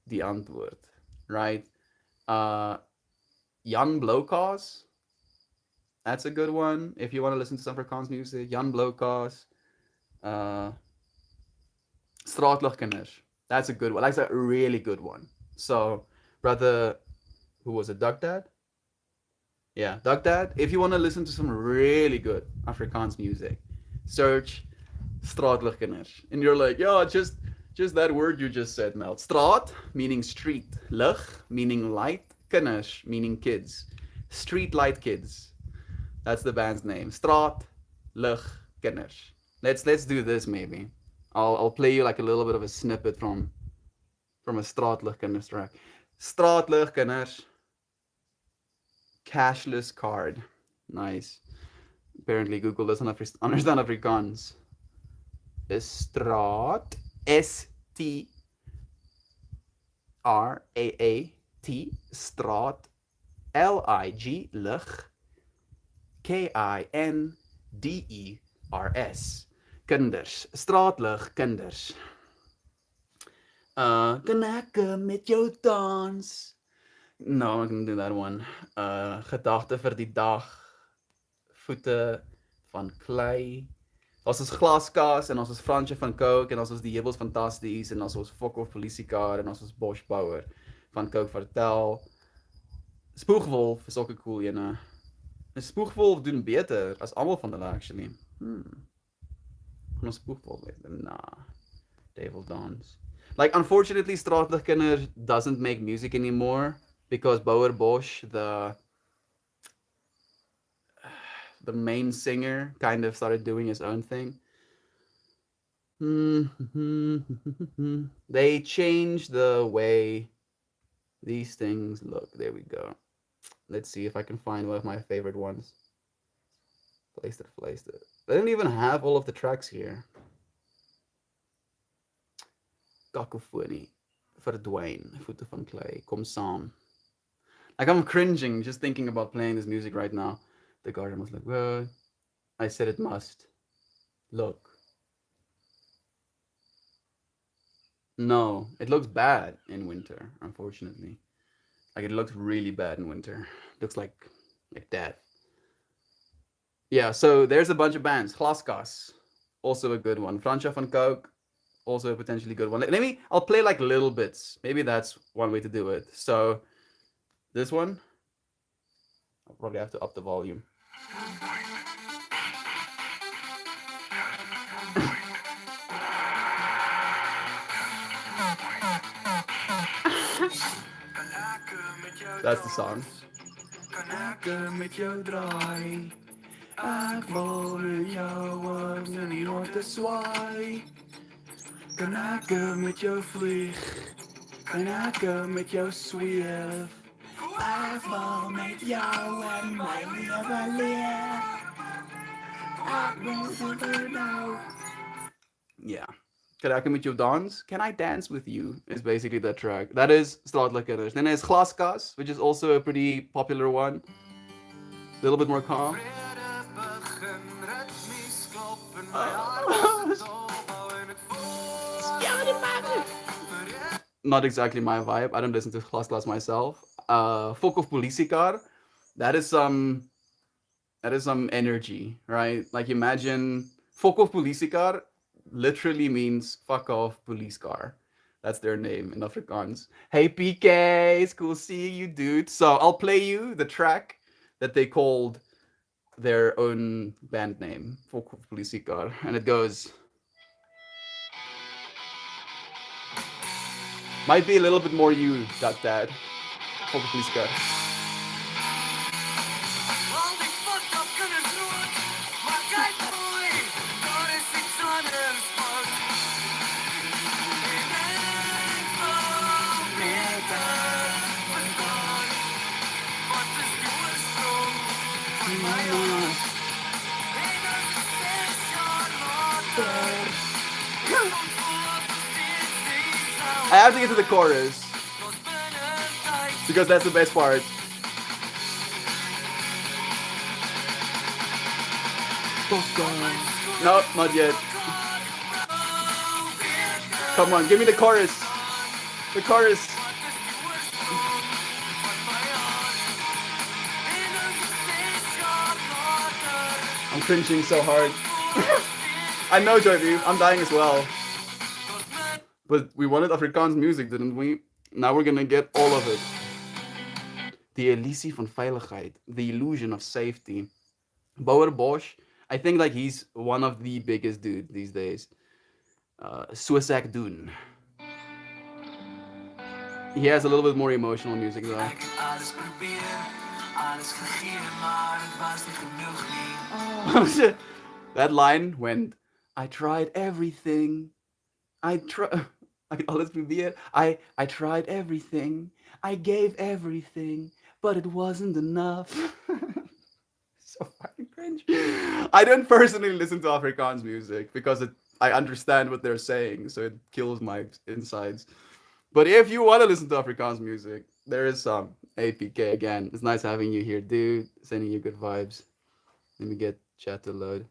the Antwoord, right? Jan Blokhuis, that's a good one. If you want to listen to some Afrikaans music, Jan Blokhuis, Straatligkinders, that's a good one. That's a really good one. So, brother, who was it, Duck Dad? Yeah, Duck Dad. If you want to listen to some really good Afrikaans music, search Straatligkinders. And you're like, yeah, just that word you just said, Mel. Straat, meaning street. Lig, meaning light. Kinders, meaning kids. Street light kids. That's the band's name. Straatligkinders. Let's do this maybe. I'll play you like a little bit of a snippet from a Straatligkinders track. Straatligkinders. Cashless card. Nice. Apparently Google doesn't understand Afrikaans. Straat. S-T-R-A-A-T. Straat. L-I-G. Lig. K-I-N-D-E-R-S. Kinders. Straatligkinders. Kan ek met jou dans? No, I'm gonna do that one. Gedagte vir die dag. Voete van klei. Ons is Glaskas en ons is Fransje van Coke en ons is die Hebels Fantasties en ons is Fokhof Polisiekar en ons is Bosch Bouwer van Coke Vertel. Spoegwolf is ook 'n cool ene. En Spoegwolf doen beter as almal van hulle actually. Ons Spoegwolf weet. Nah. Devil Dance. Like, unfortunately, Straatligkinders doesn't make music anymore because Bouwer Bosch, the main singer, kind of started doing his own thing. They changed the way these things look. There we go. Let's see if I can find one of my favorite ones. Placed it. They don't even have all of the tracks here. Cacophony, Verdwijn, Voeten van Clay, Kom Saam. Like, I'm cringing just thinking about playing this music right now. The garden was like, well, I said it must. Look. No, it looks bad in winter, unfortunately. Like, it looks really bad in winter. It looks like death. Yeah, so there's a bunch of bands. Glaskas, also a good one. Fransja van Coke, also a potentially good one. I'll play like little bits. Maybe that's one way to do it. So this one, I'll probably have to up the volume. That's the song. Ek woon in jou arms en die rondte swaai. Kan ek met jou vlieg? Kan ek met jou sweef? Ek wil met jou in my lewe leef. Ek wil vir nou. Yeah. Can I with you dance? Can I dance with you? Is basically that track. That is Straatligkinders. Then there's Glaskas, which is also a pretty popular one. A little bit more calm. Not exactly my vibe. I don't listen to Glaskas myself. Fok of Politiekar. That is some energy, right? Like, imagine Fok of Politiekar literally means fuck off police car. That's their name in Afrikaans. Hey PK, it's cool seeing you, dude. So I'll play you the track that they called their own band name, Fok of Politiekar, and it goes. Might be a little bit more you, Dad. Fok of Politiekar. I have to get to the chorus because that's the best part. No, not yet. Come on, give me the chorus. The chorus. I'm cringing so hard. I know, Joyview, I'm dying as well. But we wanted Afrikaans music, didn't we? Now we're gonna get all of it. The illusie van veiligheid, the illusion of safety. Bouwer Bosch, I think like he's one of the biggest dudes these days. Soos ek doen. He has a little bit more emotional music though. Oh shit. That line went, I tried everything. I tried everything. I gave everything, but it wasn't enough. So fucking cringe. I don't personally listen to Afrikaans music because I understand what they're saying, so it kills my insides. But if you want to listen to Afrikaans music, there is some. APK again. It's nice having you here, dude. Sending you good vibes. Let me get chat to load.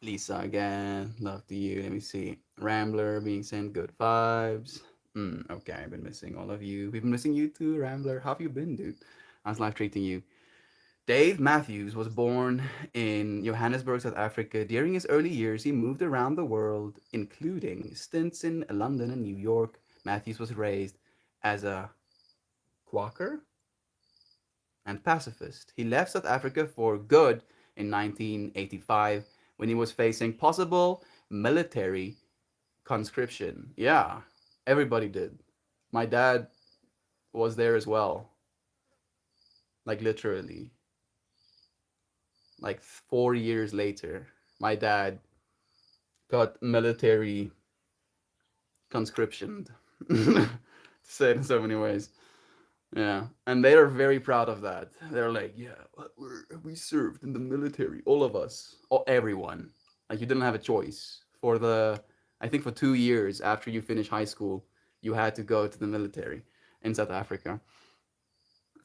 Lisa again. Love to you. Let me see. Rambler being sent good vibes. Okay, I've been missing all of you. We've been missing you too, Rambler. How have you been, dude? How's life treating you? Dave Matthews was born in Johannesburg, South Africa. During his early years, he moved around the world, including stints in London and New York. Matthews was raised as a Quaker and pacifist. He left South Africa for good in 1985 when he was facing possible military conscription. Yeah, everybody did. My dad was there as well. Like literally. Like 4 years later, my dad got military conscription. To say it in so many ways. Yeah, and they are very proud of that. They're like, yeah, we served in the military, all of us, or everyone. Like you didn't have a choice. I think for 2 years after you finish high school, you had to go to the military in South Africa.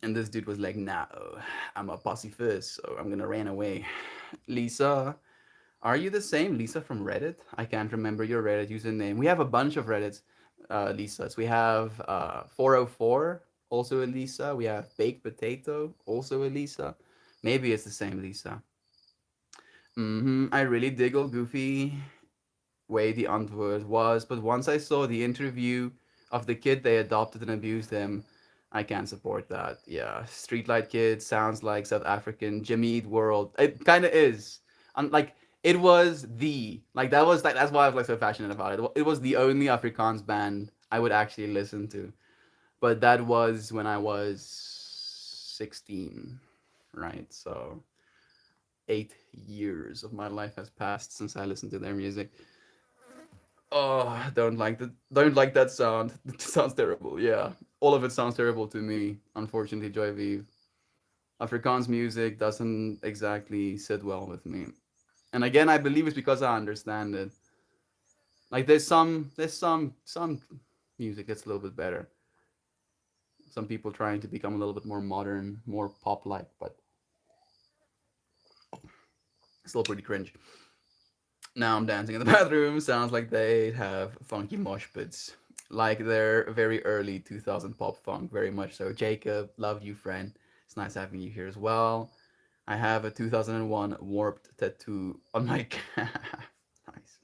And this dude was like, no, I'm a pacifist, so I'm gonna run away. Lisa, are you the same Lisa from Reddit? I can't remember your Reddit username. We have a bunch of Reddits, Lisas. We have 404, also a Lisa. We have Baked Potato, also a Lisa. Maybe it's the same Lisa. I really dig all goofy way the antwoord was, but once I saw the interview of the kid they adopted and abused him, I can't support that. Yeah, Streetlight Kid sounds like South African Jimmy Eat World. It kind of is. Like it was that's why I was like so passionate about it. It was the only Afrikaans band I would actually listen to, but that was when I was 16, right? So 8 years of my life has passed since I listened to their music. Oh, don't like that sound. It sounds terrible. Yeah, all of it sounds terrible to me. Unfortunately, Joy Vive. Afrikaans music doesn't exactly sit well with me. And again, I believe it's because I understand it. Like there's some music that's a little bit better. Some people trying to become a little bit more modern, more pop like, but still pretty cringe. Now I'm dancing in the bathroom. Sounds like they have funky mosh pits. Like they're very early 2000 pop funk, very much so. Jacob, love you, friend. It's nice having you here as well. I have a 2001 warped tattoo on my calf. Nice.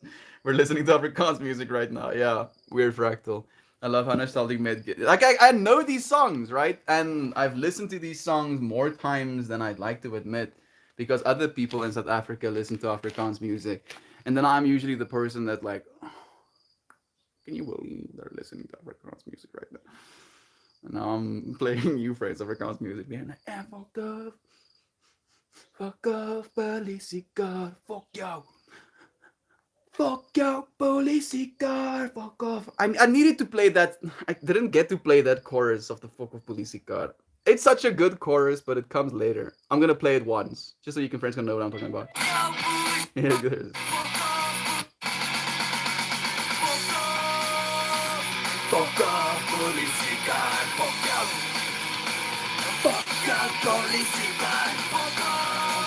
We're listening to Afrikaans music right now. Yeah, weird fractal. I love how nostalgic mid. Like I know these songs, right? And I've listened to these songs more times than I'd like to admit, because other people in South Africa listen to Afrikaans music, and then I'm usually the person that like, oh, can you believe they're listening to Afrikaans music right now? And now I'm playing you friends Afrikaans music, being like, and fuck off, police car, fuck you. Fuck you, police car, fuck off. I needed to play that. I didn't get to play that chorus of the fuck off, police car. It's such a good chorus, but it comes later. I'm gonna play it once, just so you friends can know what I'm talking about. Here it is. Fuck off, police car, fuck you. Fuck off, police car, fuck off.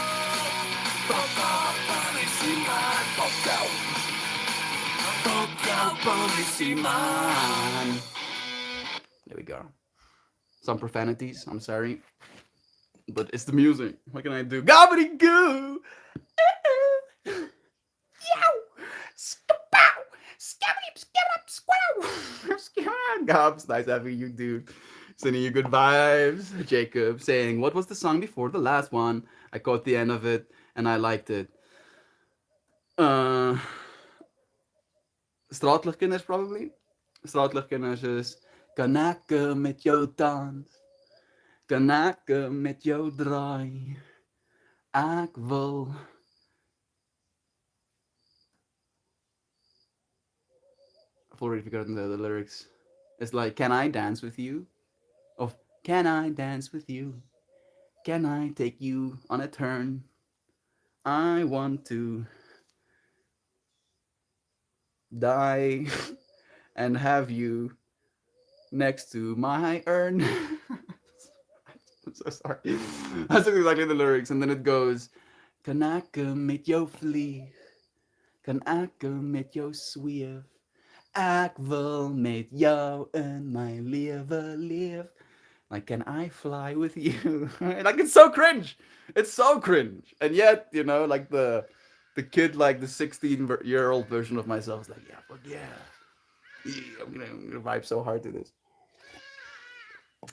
Fuck off, police car, fuck you. Fuck off, police man. There we go. Some profanities, I'm sorry. But it's the music. What can I do? Gobbity-goo! Gobs, nice having you, dude. Sending you good vibes. Jacob saying, what was the song before the last one? I caught the end of it and I liked it. Straatligkinders, probably. Straatligkinders is kan ek met jou dans? Kan ek met jou draai? Ek wil. I've already forgotten the lyrics. It's like, can I dance with you? Of, can I dance with you? Can I take you on a turn? I want to die and have you next to my urn. I'm so sorry. That's exactly the lyrics. And then it goes, kan ek met jou vlieg? Kan ek met jou sweef? Ek wil met jou in my lewe leef. Like, can I fly with you? Like, it's so cringe. It's so cringe. And yet, you know, like the kid, like the 16-year-old version of myself is like, yeah, fuck yeah. I'm gonna vibe so hard to this.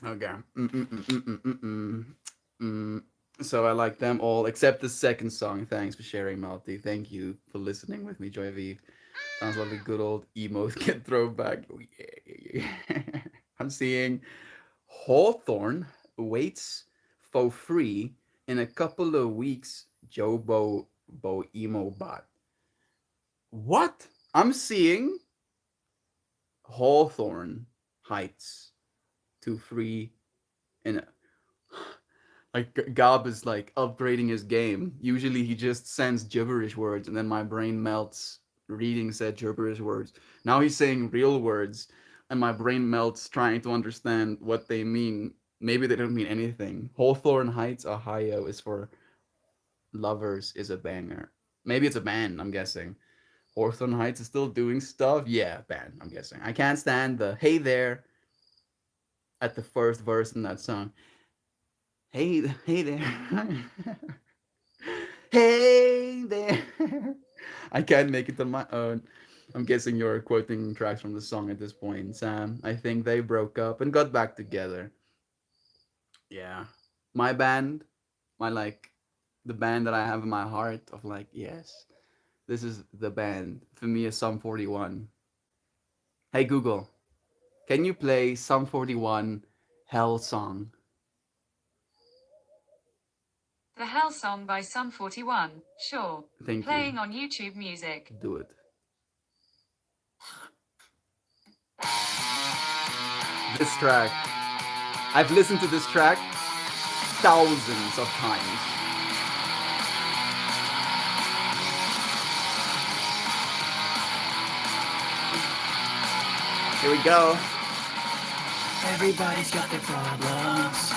Okay. So I like them all except the second song. Thanks for sharing, Malty. Thank you for listening with me, Joy V. Sounds like a good old emo kid throwback. Oh, yeah, yeah, yeah. I'm seeing Hawthorne waits for free in a couple of weeks. Jobo Bo Emo Bot. What? I'm seeing Hawthorne Heights to free in a, like Gob is like upgrading his game. Usually he just sends gibberish words and then my brain melts reading said gibberish words. Now he's saying real words and my brain melts trying to understand what they mean. Maybe they don't mean anything. Hawthorne Heights, Ohio is for lovers is a banger. Maybe it's a band, I'm guessing. Hawthorne Heights is still doing stuff. Yeah, band, I'm guessing. I can't stand the hey there at the first verse in that song. Hey there. Hey there. I can't make it on my own. I'm guessing you're quoting tracks from the song at this point, Sam. I think they broke up and got back together. Yeah. My band, my like the band that I have in my heart of like, yes, this is the band. For me is Sum 41. Hey Google, can you play Sum 41 Hell Song? The Hell Song by Sum 41. Sure. Thank Playing you. on YouTube Music. Do it. This track. I've listened to this track thousands of times. Here we go. Everybody's got their problems.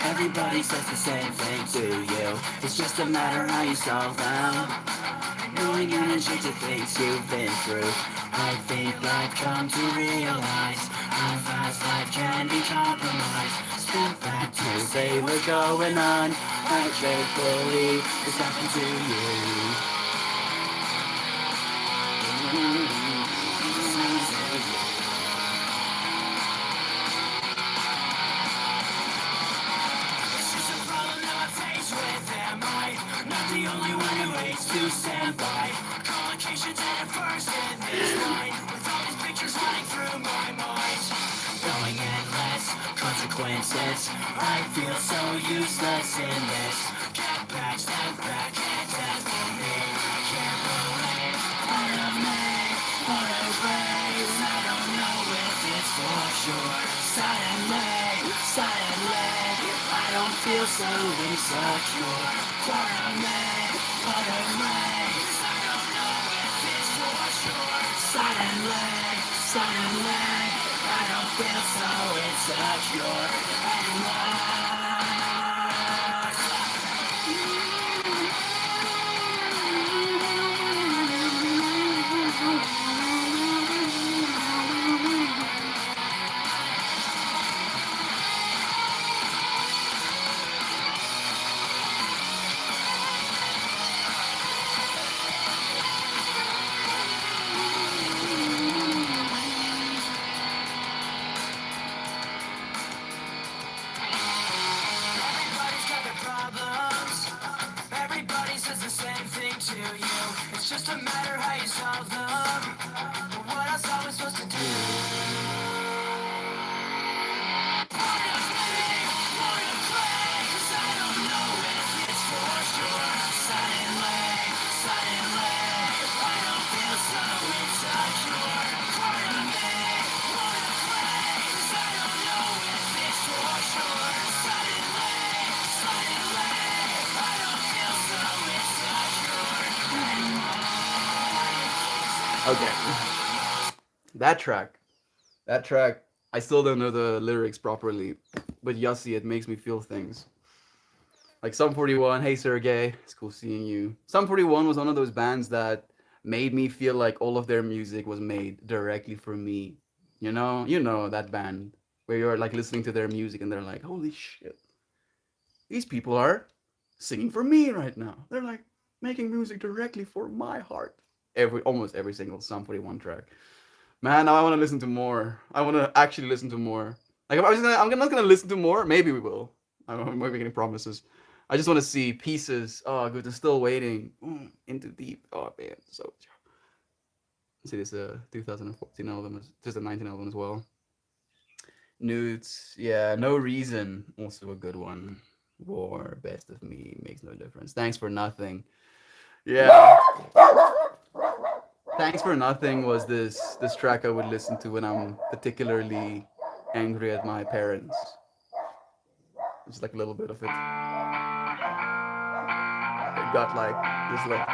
Everybody says the same thing to you. It's just a matter how you solve them. Knowing energy to things you've been through. I think I've come to realize how fast life can be compromised. Step back to say what's going on. I can't believe this happened to you. The only one who hates to stand by. Collocations at first in this line. With all these pictures running through my mind. Going endless consequences. I feel so useless in this. Get back, step back, can't tell me. I can't believe part of me. Part of race. I don't know if it's for sure. Suddenly, I don't feel so insecure. Part of me, part of me. I don't know if it's for sure. Suddenly, I don't feel so insecure anymore. It's just a matter how you solve them. But what else are we supposed to do? Part of me, part of play. 'Cause I don't know if it's for sure. Suddenly, I don't feel so insecure. Part of me, part of play. 'Cause I don't know if it's for sure. Suddenly, I don't feel so insecure anymore. Okay. That track. I still don't know the lyrics properly, but Yossi, it makes me feel things. Like Sum 41, hey Sergey, it's cool seeing you. Sum 41 was one of those bands that made me feel like all of their music was made directly for me. You know that band where you're like listening to their music and they're like, holy shit, these people are singing for me right now. They're like making music directly for my heart. Almost every single Sum 41 track. Man, now I want to listen to more. I want to actually listen to more. Like I'm not gonna listen to more. Maybe we will. I'm not making any promises. I just want to see Pieces. Oh, good. They're still waiting. Into Deep. Oh man, so. See, this 2014 album, 2019 album as well. Nudes, yeah, No Reason, also a good one. War, Best of Me, Makes No Difference. Thanks for Nothing. Yeah. Thanks for Nothing was this track I would listen to when I'm particularly angry at my parents. Just like a little bit of it. It got like this like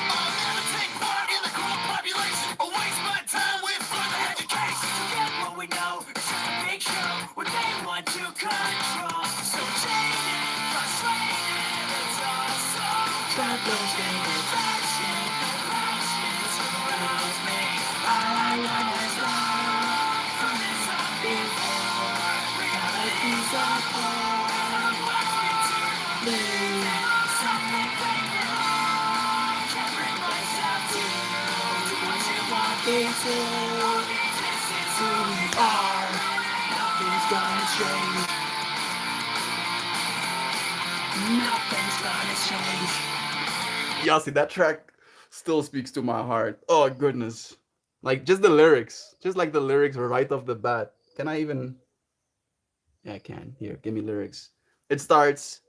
I'll never take part in the growing population or waste my time with further education. Forget what we know, it's just a big show where they want to control. So jaded, frustrated, it's all so complicated. Passion, passion surrounds me. All I want is love from this up before. Reality's a bore. Wants me to believe something fake and wrong. Can't bring myself to do what you want me to. This is who we are. Nothing's gonna change. Nothing's gonna change. yeah, see that track still speaks to my heart. Oh goodness. Like just the lyrics. Just like the lyrics right off the bat. Can I even Yeah, I can. Here, give me lyrics. It starts,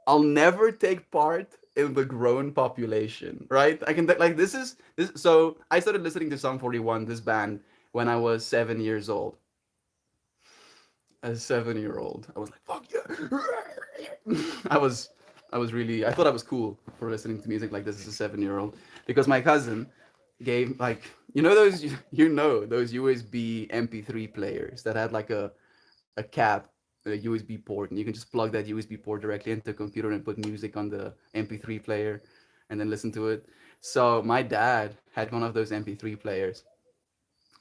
I'll never take part in the grown population, right? I can like this is this so I started listening to Sum 41, this band, when I was 7 years old. As a 7-year-old, I was like, fuck yeah. I thought I was cool for listening to music like this as a 7-year-old. Because my cousin gave like those those USB MP3 players that had like a cap, a USB port, and you can just plug that USB port directly into a computer and put music on the MP3 player and then listen to it. So my dad had one of those MP3 players.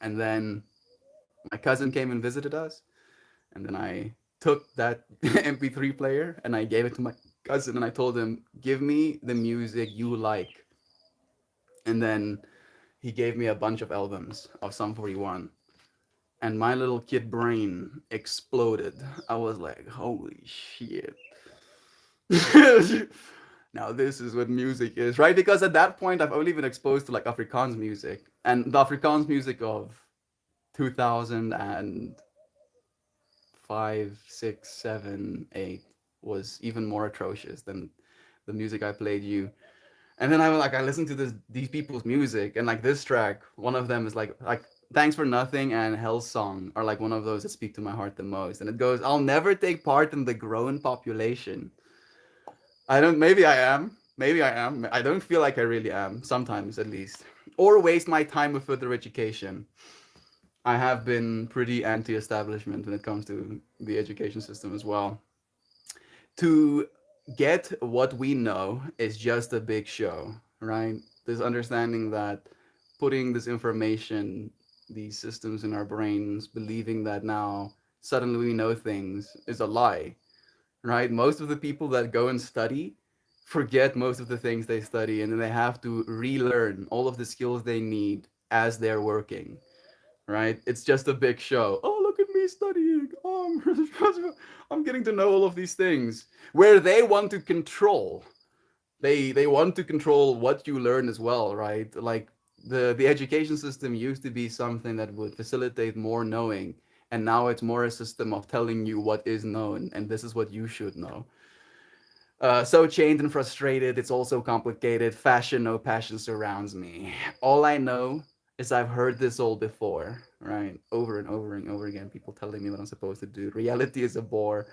And then my cousin came and visited us. And then I took that MP3 player and I gave it to my cousin and I told him, give me the music you like. And then he gave me a bunch of albums of Sum 41. And my little kid brain exploded. I was like, holy shit. Now this is what music is, right? Because at that point, I've only been exposed to like Afrikaans music. And the Afrikaans music of 2005, 6, 7, 8 was even more atrocious than the music I played you. And then I listened to these people's music, and like this track, one of them is like Thanks for Nothing and Hell's Song are like one of those that speak to my heart the most. And it goes, I'll never take part in the grown population. Maybe I am. I don't feel like I really am, sometimes at least. Or waste my time with further education. I have been pretty anti-establishment when it comes to the education system as well. To get what we know is just a big show, right? This understanding that putting this information, these systems in our brains, believing that now suddenly we know things is a lie, right? Most of the people that go and study forget most of the things they study, and then they have to relearn all of the skills they need as they're working, right? It's just a big show. Oh, look at me studying. Oh, I'm getting to know all of these things. Where they want to control. They want to control what you learn as well, right? Like the education system used to be something that would facilitate more knowing, and now it's more a system of telling you what is known, and this is what you should know. So chained and frustrated, it's also complicated. Fashion, no passion surrounds me. All I know is I've heard this all before, right? Over and over and over again, people telling me what I'm supposed to do. Reality is a bore.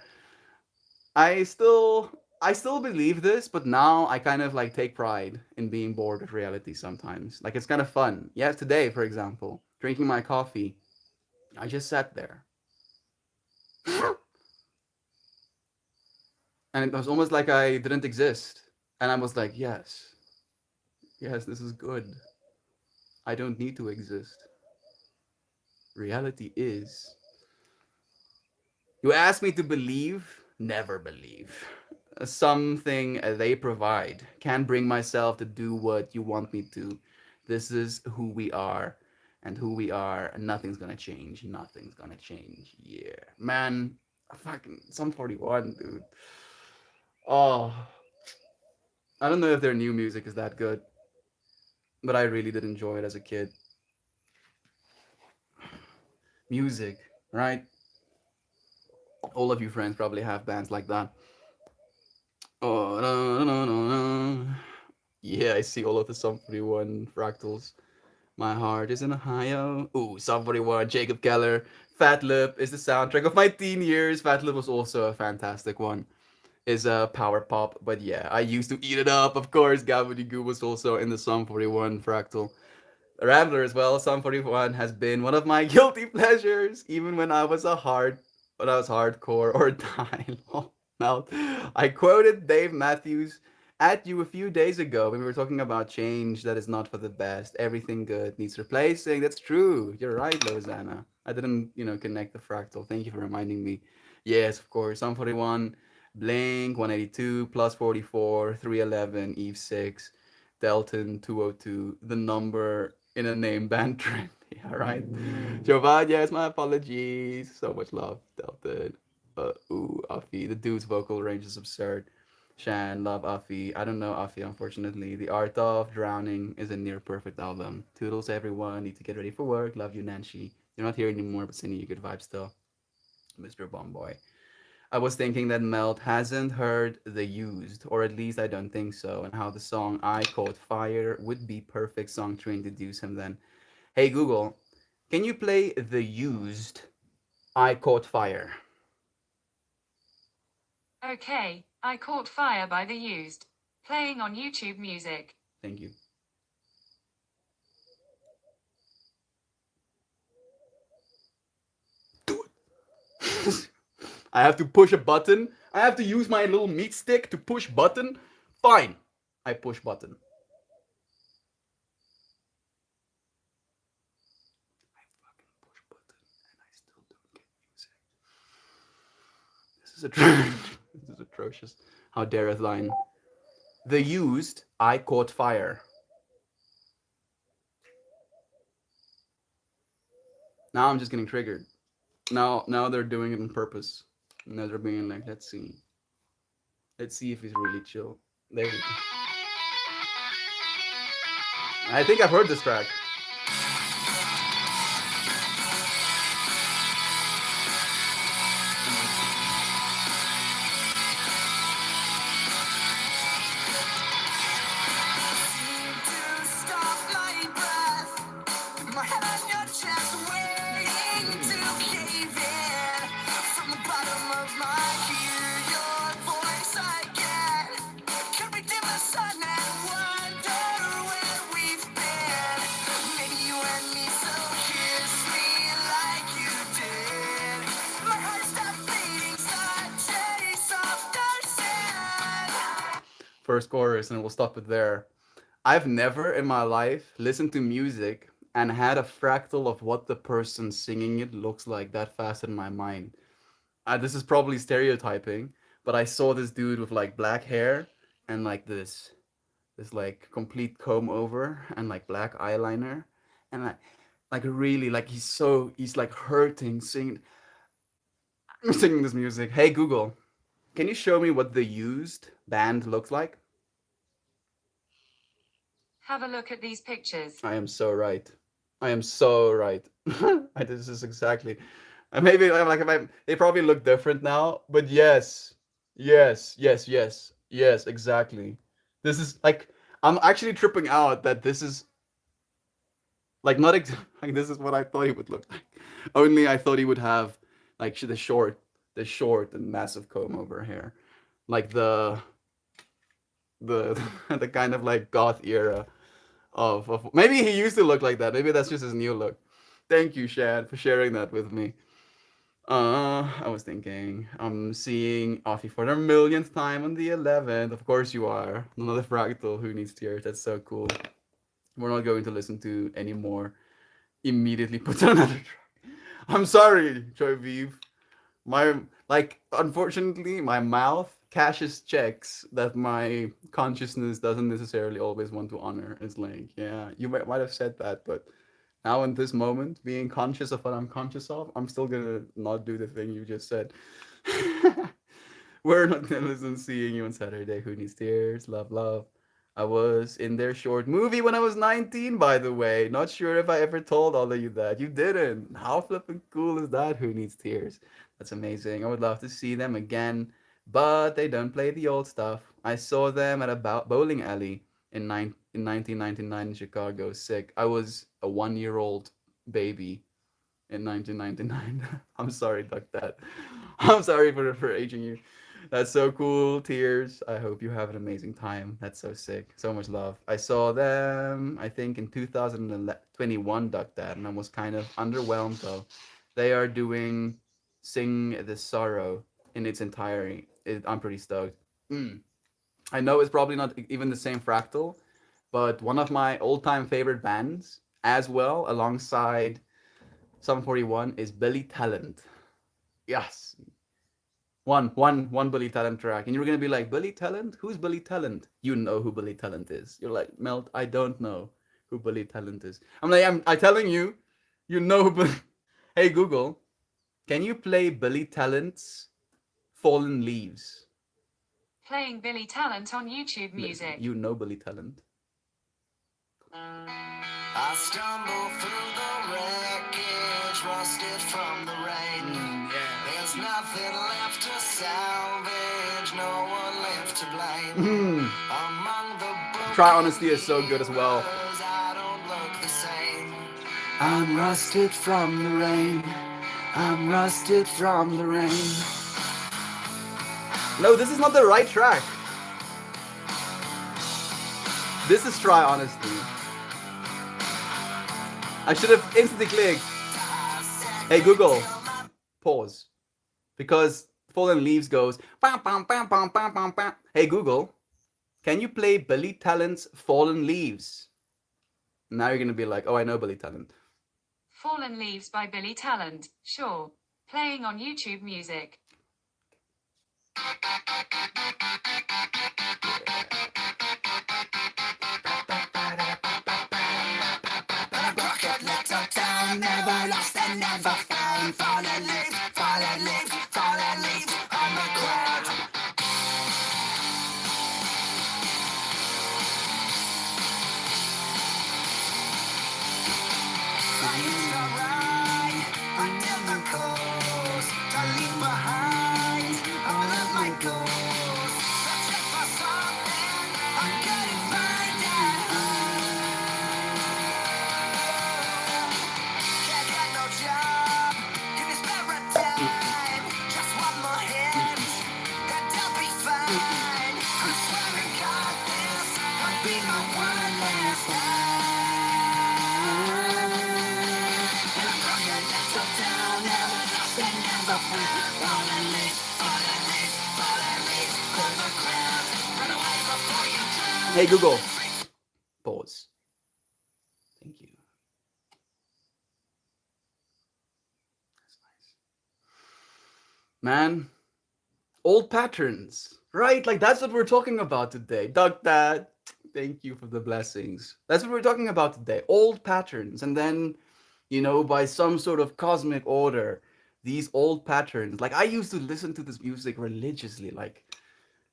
I still believe this, but now I kind of like take pride in being bored of reality sometimes. Like it's kind of fun. Yeah, today, for example, drinking my coffee, I just sat there. And it was almost like I didn't exist. And I was like, yes, this is good. I don't need to exist. Reality is. You ask me to believe, never believe. something they provide. Can't bring myself to do what you want me to. This is who we are, and who we are, and nothing's gonna change. Nothing's gonna change. Yeah, man. Fucking Sum 41, dude. Oh, I don't know if their new music is that good, but I really did enjoy it as a kid. Music, right? All of you friends probably have bands like that. Oh, no, no, no, no. Yeah, I see all of the Sum 41 fractals. My heart is in Ohio. Ooh, Sum 41, Jacob Keller. Fat Lip is the soundtrack of my teen years. Fat Lip was also a fantastic one. Is a power pop, but yeah, I used to eat it up. Of course, Gabby Goo was also in the Sum 41 fractal. Rambler as well. Sum 41 has been one of my guilty pleasures, even when I was hardcore or dying. Now, I quoted Dave Matthews at you a few days ago when we were talking about change that is not for the best. Everything good needs replacing. That's true. You're right, Lozana. I didn't, connect the fractal. Thank you for reminding me. Yes, of course. Sum 41, Blink 182, Plus 44, 311, Eve 6, Delton 202, the number in a name band trend. Yeah, right. Jovad, yes, my apologies. So much love, Delton. Afi. The dude's vocal range is absurd. Shan, love Afi. I don't know Afi, unfortunately. The Art of Drowning is a near perfect album. Toodles, everyone. Need to get ready for work. Love you, Nancy. You're not here anymore, but sending you good vibes still. Mr. Bomboy. I was thinking that Melt hasn't heard The Used, or at least I don't think so, and how the song I Caught Fire would be perfect song to introduce him then. Hey Google, can you play The Used I Caught Fire? Okay, I Caught Fire by The Used. Playing on YouTube Music. Thank you. Do it. I have to push a button. I have to use my little meat stick to push button. Fine. I push button. I fucking push button and I still don't get music. This is atrocious. How dareth thine? The Used I Caught Fire. Now I'm just getting triggered. Now they're doing it on purpose. Now they're being like, let's see if he's really chill. There we go. I think I've heard this track. First chorus, and we'll stop it there. I've never in my life listened to music and had a fractal of what the person singing it looks like that fast in my mind. This is probably stereotyping, but I saw this dude with like black hair and like this like complete comb over and like black eyeliner, and like really like he's like hurting singing this music. Hey Google, can you show me what The Used band looks like? Have a look at these pictures. I am so right. I am so right. This is exactly. Maybe they probably look different now, but yes, exactly. This is like I'm actually tripping out that this is like not like this is what I thought he would look like. Only I thought he would have like the short and massive comb over hair, like the the kind of like goth era of maybe he used to look like that. Maybe that's just his new look. Thank you, Shad, for sharing that with me. I was thinking, I'm seeing Afi for the millionth time on the 11th. Of course you are. Another fractal who needs tears. That's so cool. We're not going to listen to any more. Immediately put on another track. I'm sorry, Joy Vive. Unfortunately, my mouth cashes checks that my consciousness doesn't necessarily always want to honor. It's like, yeah, you might have said that, but now in this moment, being conscious of what I'm conscious of, I'm still gonna not do the thing you just said. We're not gonna listen. Seeing you on Saturday. Who needs tears? Love, love. I was in their short movie when I was 19, by the way. Not sure if I ever told all of you that. You didn't. How flippin' cool is that? Who needs tears? That's amazing. I would love to see them again, but they don't play the old stuff. I saw them at a bowling alley in 1999 in Chicago. Sick. I was a 1-year-old baby in 1999. I'm sorry, Duck Dad. I'm sorry for aging you. That's so cool. Tears. I hope you have an amazing time. That's so sick. So much love. I saw them, I think, in 2021, Duck Dad, and I was kind of underwhelmed though. They are doing Sing the Sorrow in its entirety. I'm pretty stoked. I know it's probably not even the same Fractal, but one of my all-time favorite bands as well, alongside Sum 41, is Billy Talent. Yes. One Billy Talent track. And you're going to be like, Billy Talent? Who's Billy Talent? You know who Billy Talent is. You're like, Melt, I don't know who Billy Talent is. I'm like, I'm telling you, you know who Billy... Hey, Google, can you play Billy Talent's Fallen Leaves? Playing Billy Talent on YouTube Music. You know Billy Talent. I stumble through the wreckage, rusted from the rain. There's nothing left to salvage, no one left to blame. Among the Try Honesty is so good as well. I don't look the same. I'm rusted from the rain. I'm rusted from the rain. No, this is not the right track. This is Try Honesty. I should have instantly clicked. Hey Google, pause. Because Fallen Leaves goes bam, bam, bam, bam, bam, bam, bam. Hey Google, can you play Billy Talent's Fallen Leaves? Now you're gonna be like, oh, I know Billy Talent. Fallen Leaves by Billy Talent. Sure. Playing on YouTube Music. Never lost and never found. Fallen leaves, fallen leaves, fallen leaves on the ground. I used to ride until the coast to leave behind all of my goals. Searching for something I couldn't find at home. Can't get no job in this paradigm. Just one more hit and I'll be fine. I'm swearing God this might be my one last time. And I'm broken, so down, never lost and never found. Fallen leaves, fallen leaves, fallen leaves to the ground. Run away before you drown. Hey Google, pause. Thank you. That's nice. Man, old patterns, right? Like that's what we're talking about today. Duck Dad, thank you for the blessings. That's what we're talking about today. Old patterns. And then, you know, by some sort of cosmic order, these old patterns, like I used to listen to this music religiously, like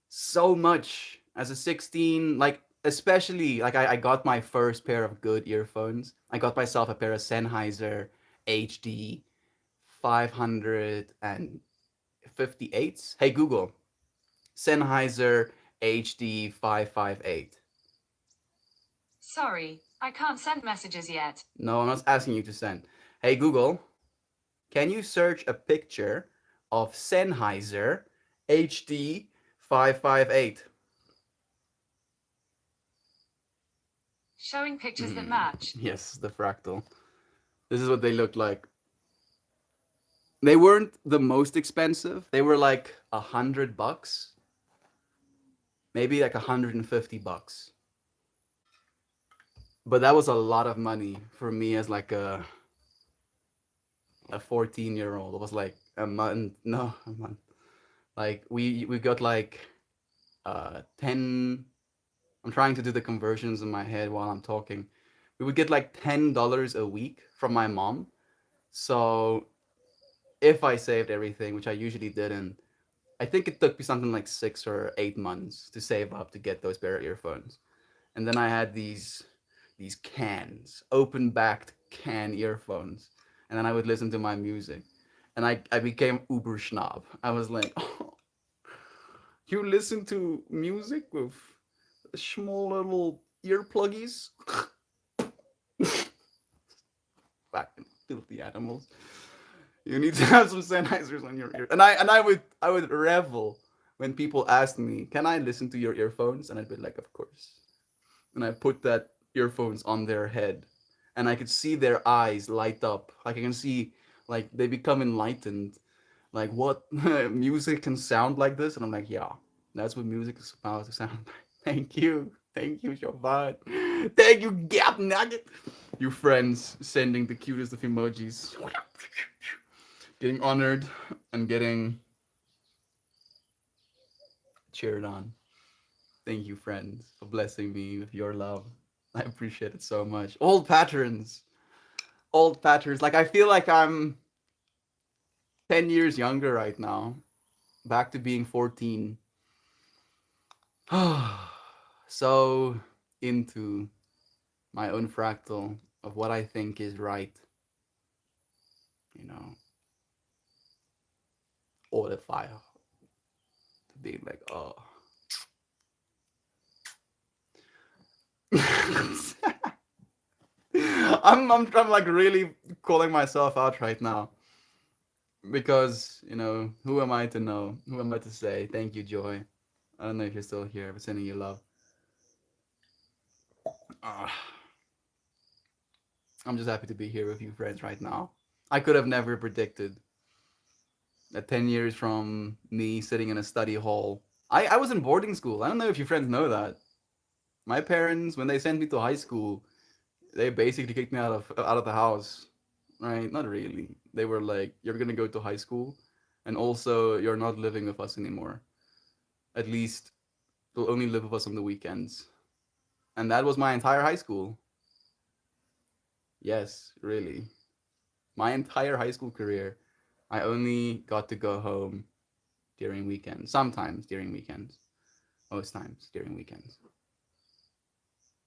so much as a 16, like especially like I got my first pair of good earphones. I got myself a pair of Sennheiser HD 558s. Hey Google, Sennheiser HD 558. Sorry, I can't send messages yet. No, I'm not asking you to send. Hey Google, can you search a picture of Sennheiser HD 558? Showing pictures that match. Yes, the Fractal. This is what they looked like. They weren't the most expensive. They were like $100, maybe like $150. But that was a lot of money for me as like a 14-year-old. It was like a month, Like we got like 10. I'm trying to do the conversions in my head while I'm talking. We would get like $10 a week from my mom. So if I saved everything, which I usually didn't, I think it took me something like 6 or 8 months to save up to get those pair of earphones. And then I had these cans, open backed can earphones. And then I would listen to my music. And I became uber schnob. I was like, oh, you listen to music with small little ear pluggies? Fucking filthy animals. You need to have some Sennheisers on your ear. And I would revel when people asked me, "Can I listen to your earphones?" And I'd be like, "Of course." And I put that earphones on their head, and I could see their eyes light up. Like I can see, like they become enlightened. Like what music can sound like this? And I'm like, yeah, that's what music is supposed to sound like. Thank you, Jovan. Thank you, Gap Nugget. You friends sending the cutest of emojis, getting honored and getting cheered on. Thank you, friends, for blessing me with your love. I appreciate it so much. Old patterns. Like I feel like I'm 10 years younger right now. Back to being 14. So into my own fractal of what I think is right. You know. All the fire. To being like, oh. I'm like really calling myself out right now. Because, you know, who am I to know? Who am I to say? Thank you, Joy. I don't know if you're still here, but sending you love. I'm just happy to be here with you friends right now. I could have never predicted that 10 years from me sitting in a study hall. I was in boarding school. I don't know if your friends know that. My parents, when they sent me to high school, they basically kicked me out of the house. Right? Not really. They were like, "You're gonna go to high school, and also you're not living with us anymore. At least you'll only live with us on the weekends." And that was my entire high school. Yes, really. My entire high school career, I only got to go home during weekends. Sometimes during weekends. Most times during weekends.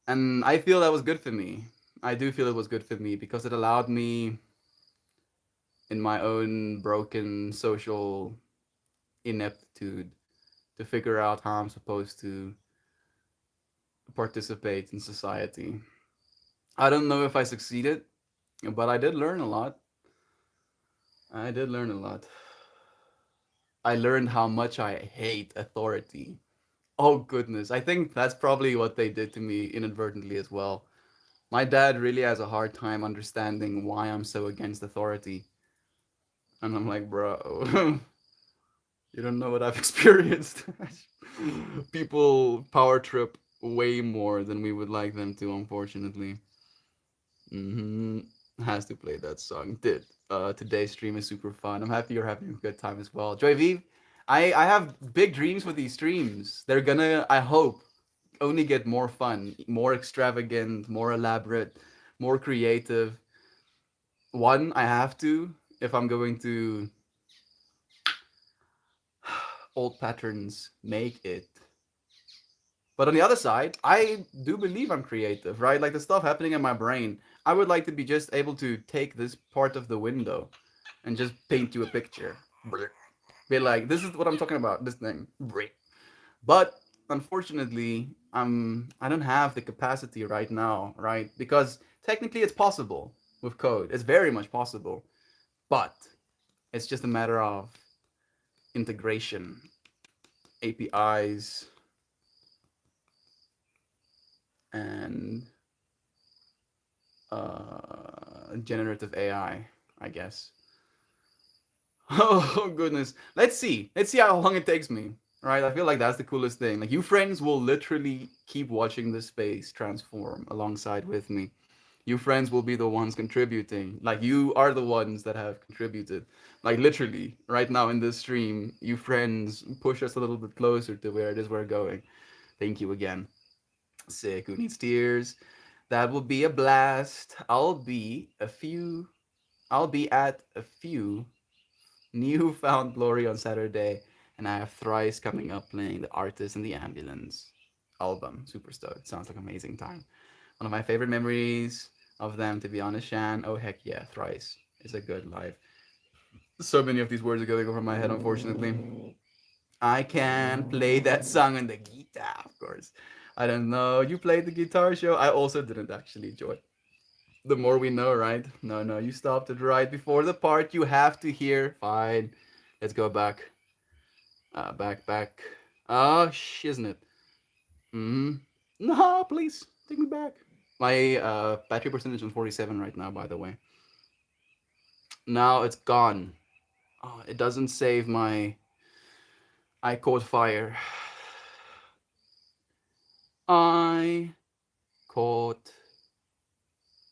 And I feel that was good for me. I do feel it was good for me because it allowed me, in my own broken social ineptitude, to figure out how I'm supposed to participate in society. I don't know if I succeeded, but I did learn a lot. I did learn a lot. I learned how much I hate authority. Oh goodness, I think that's probably what they did to me inadvertently as well. My dad really has a hard time understanding why I'm so against authority. And I'm like, bro, you don't know what I've experienced. People power trip way more than we would like them to, unfortunately. Has to play that song. Did. Today's stream is super fun. I'm happy you're having a good time as well. Joy V, I have big dreams with these streams. They're gonna, I hope, only get more fun, more extravagant, more elaborate, more creative. One, I have to, if I'm going to old patterns make it. But on the other side, I do believe I'm creative, right? Like the stuff happening in my brain, I would like to be just able to take this part of the window and just paint you a picture. Be like, this is what I'm talking about, this thing. But unfortunately, I don't have the capacity right now, right? Because technically it's possible with code. It's very much possible. But it's just a matter of integration, APIs, and generative AI, I guess. Oh goodness. Let's see how long it takes me. Right? I feel like that's the coolest thing. Like you friends will literally keep watching this space transform alongside with me. You friends will be the ones contributing. Like you are the ones that have contributed. Like literally, right now in this stream, you friends push us a little bit closer to where it is we're going. Thank you again. Sick. Who needs tears? That will be a blast. I'll be at a few newfound glory on Saturday, and I have Thrice coming up playing the Artist in the Ambulance album. Super stoked. Sounds like an amazing time. One of my favorite memories of them, to be honest, Shan. Oh heck yeah, Thrice is a good life. So many of these words are going over my head, unfortunately. I can play that song on the guitar, of course. I don't know. You played the guitar show? I also didn't actually, Joy. The more we know, right? No, no, you stopped it right before the part you have to hear. Fine. Let's go back. Back. Oh, isn't it? Hmm. No, please take me back. My battery percentage is 47 right now, by the way. Now it's gone. Oh, it doesn't save my. I caught fire. I caught.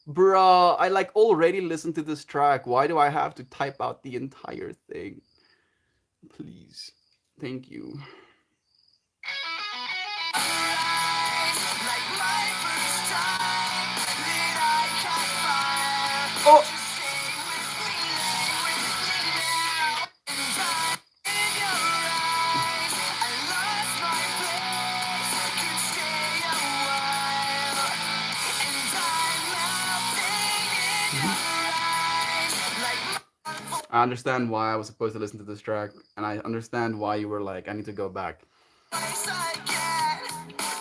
Bruh, I like already listened to this track. Why do I have to type out the entire thing? Please. Thank you. Like my first time that I caught fire. Oh! Just stay with me, lay with me now. And I'm in your eyes. I lost my place. Could stay a while. And I'm melting in your eyes. Like I understand why I was supposed to listen to this track, and I understand why you were like, I need to go back. place I get.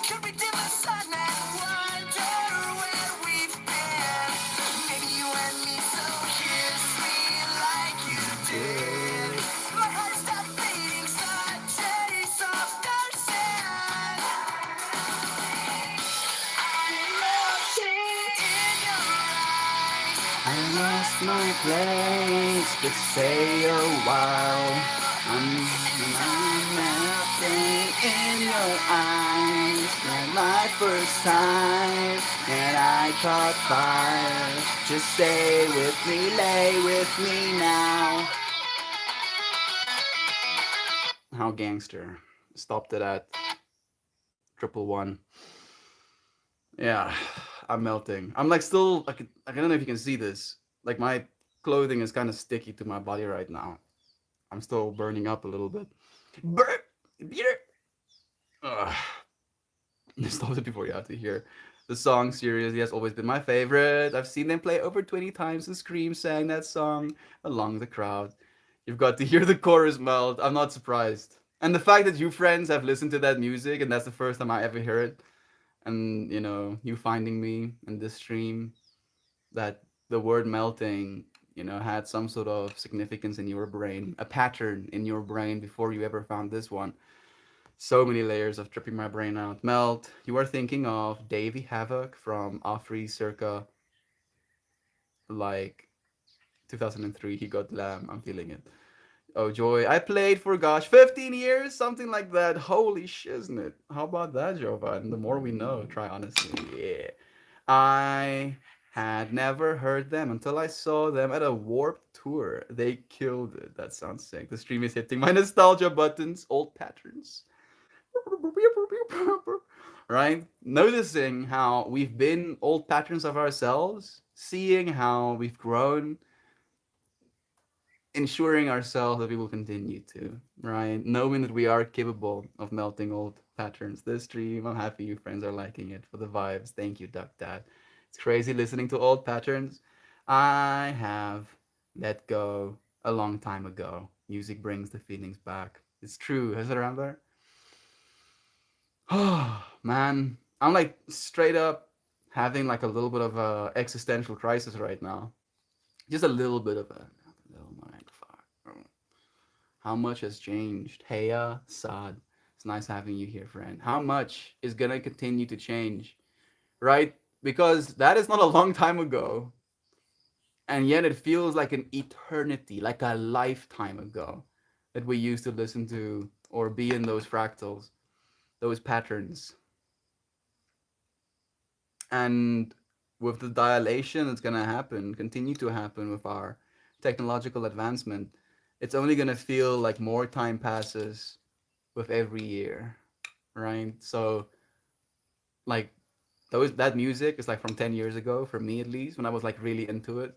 Could we dim the sun and wonder where we've been? Maybe you and me, so kiss me like you did. My heart stopped beating, such taste of dark sand. I'm melting in your eyes. I lost my place, but stay a while. I'm melting in your eyes. Like my first time, and I caught fire. Just stay with me, lay with me now. How gangster. Stopped it at 111. Yeah, I'm melting. I'm like still, I don't know if you can see this. Like my clothing is kind of sticky to my body right now. I'm still burning up a little bit. Ugh. Stop it before you have to hear. The song seriously has always been my favorite. I've seen them play over 20 times and Scream sang that song along the crowd. You've got to hear the chorus melt. I'm not surprised. And the fact that you friends have listened to that music and that's the first time I ever hear it, and you know, you finding me in this stream, that the word melting, you know, had some sort of significance in your brain, a pattern in your brain before you ever found this one. So many layers of tripping my brain out. Melt, you are thinking of Davey Havoc from Afri circa like 2003. He got lamb. I'm feeling it. Oh, Joy. I played for, gosh, 15 years, something like that. Holy shiznit. How about that, Jovan? The more we know, try honestly. Yeah. I had never heard them until I saw them at a Warped Tour. They killed it. That sounds sick. The stream is hitting my nostalgia buttons, old patterns. Right? Noticing how we've been old patterns of ourselves, seeing how we've grown, ensuring ourselves that we will continue to, right? Knowing that we are capable of melting old patterns. This stream, I'm happy you friends are liking it for the vibes. Thank you, Duck Dad. It's crazy listening to old patterns. I have let go a long time ago. Music brings the feelings back. It's true, is it around there? Oh man, I'm like straight up having like a little bit of a existential crisis right now. Just a little bit of a little more like fuck. How much has changed? Heya, Sad. It's nice having you here, friend. How much is gonna continue to change? Right? Because that is not a long time ago. And yet it feels like an eternity, like a lifetime ago that we used to listen to or be in those fractals, those patterns. And with the dilation that's gonna happen, continue to happen with our technological advancement, it's only gonna feel like more time passes with every year, right? So like that music is like from 10 years ago for me, at least, when I was like really into it.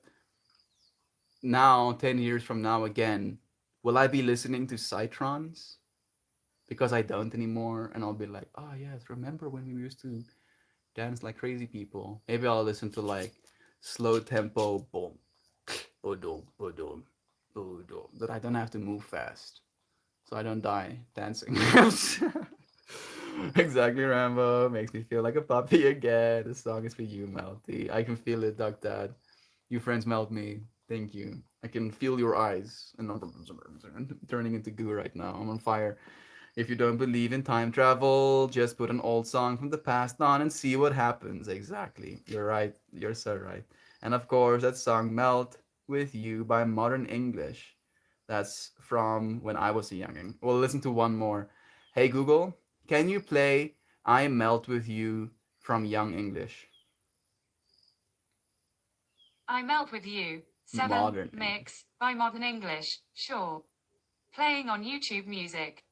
Now 10 years from now, again, will I be listening to Cytrons because I don't anymore, and I'll be like, oh yes, remember when we used to dance like crazy people? Maybe I'll listen to like slow tempo boom, boom, boom, boom, that I don't have to move fast, so I don't die dancing. Exactly, Rambo. Makes me feel like a puppy again. The song is for you, Melty. I can feel it, Duck Dad. You friends melt me. Thank you. I can feel your eyes. And I'm turning into goo right now. I'm on fire. If you don't believe in time travel, just put an old song from the past on and see what happens. Exactly. You're right. You're so right. And of course, that song Melt with You by Modern English. That's from when I was a youngin. We'll listen to one more. Hey Google, can you play I Melt with You from Young English? I Melt with You, 7, Modern English. Mix, by Modern English, sure. Playing on YouTube Music.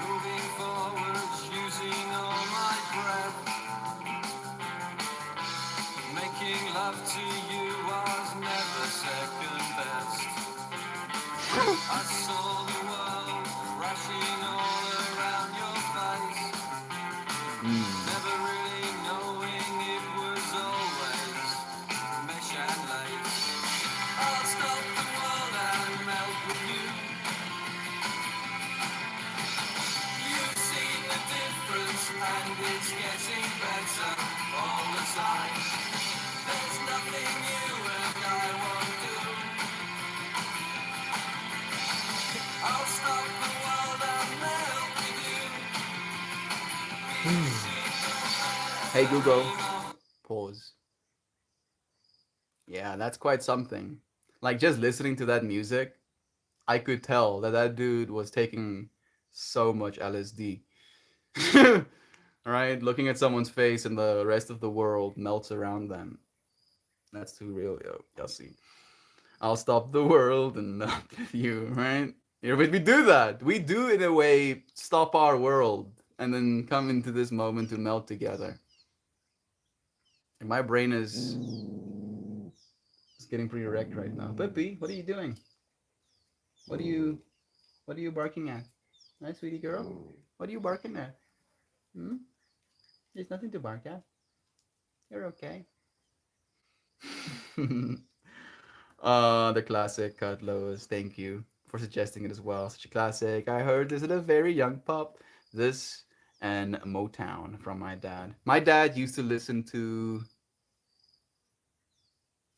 Moving forwards, using all my breath. Making love to you was never second best. I saw the world crashing all around your face. Never really knowing it was always mesh and lace. I'll stop the world and melt with you. You've seen the difference and it's getting better all the time. There's nothing you and I won't do. I'll stop the world and melt with you. Hey Google, pause. Yeah, that's quite something. Like just listening to that music, I could tell that that dude was taking so much LSD. Right? Looking at someone's face and the rest of the world melts around them. That's too real, yo. Y'all see. I'll stop the world and melt with you, right? Yeah, but we do that. We do, in a way, stop our world and then come into this moment to melt together. And my brain is getting pretty wrecked right now. Pippi, what are you doing? What are you barking at? Hi, sweetie girl. What are you barking at? Hmm? There's nothing to bark at. You're okay. The classic Cutlos. Thank you for suggesting it as well. Such a classic. I heard this at a very young pup. This and Motown from my dad. My dad used to listen to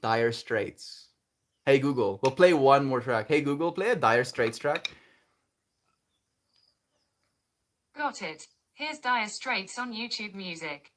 Dire Straits. Hey Google, we'll play one more track. Hey Google, play a Dire Straits track. Got it. Here's Dire Straits on YouTube Music.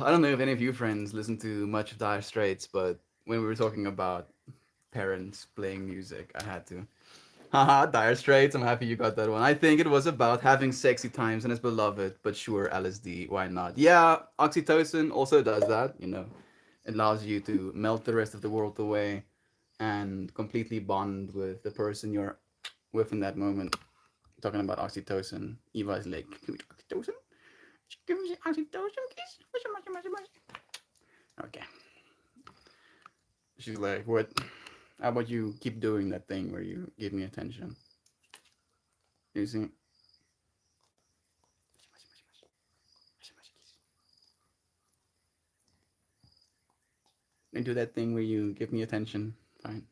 I don't know if any of you friends listen to much of Dire Straits, but when we were talking about parents playing music, I had to. Haha, Dire Straits. I'm happy you got that one. I think it was about having sexy times and his beloved, but sure, LSD, why not? Yeah, oxytocin also does that, you know. It allows you to melt the rest of the world away and completely bond with the person you're with in that moment. Talking about oxytocin, Eva is like, "Give me oxytocin? Give me oxytocin, please." Okay. She's like, what? How about you keep doing that thing where you give me attention? You see? And do that thing where you give me attention. Fine.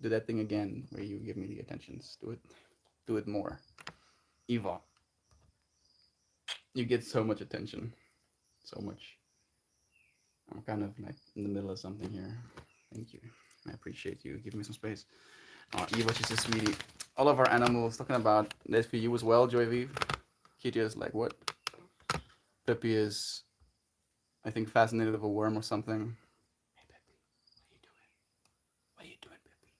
Do that thing again where you give me the attentions. Do it. Do it more. Eva. You get so much attention. So much. I'm kind of like in the middle of something here. Thank you. I appreciate you. Give me some space. Oh, Eva, she's a sweetie. All of our animals talking about this for you as well, Joyviv. Kitty is like, what? Pippi is, I think, fascinated with a worm or something. Hey, Pippi, what are you doing? What are you doing, Pippi?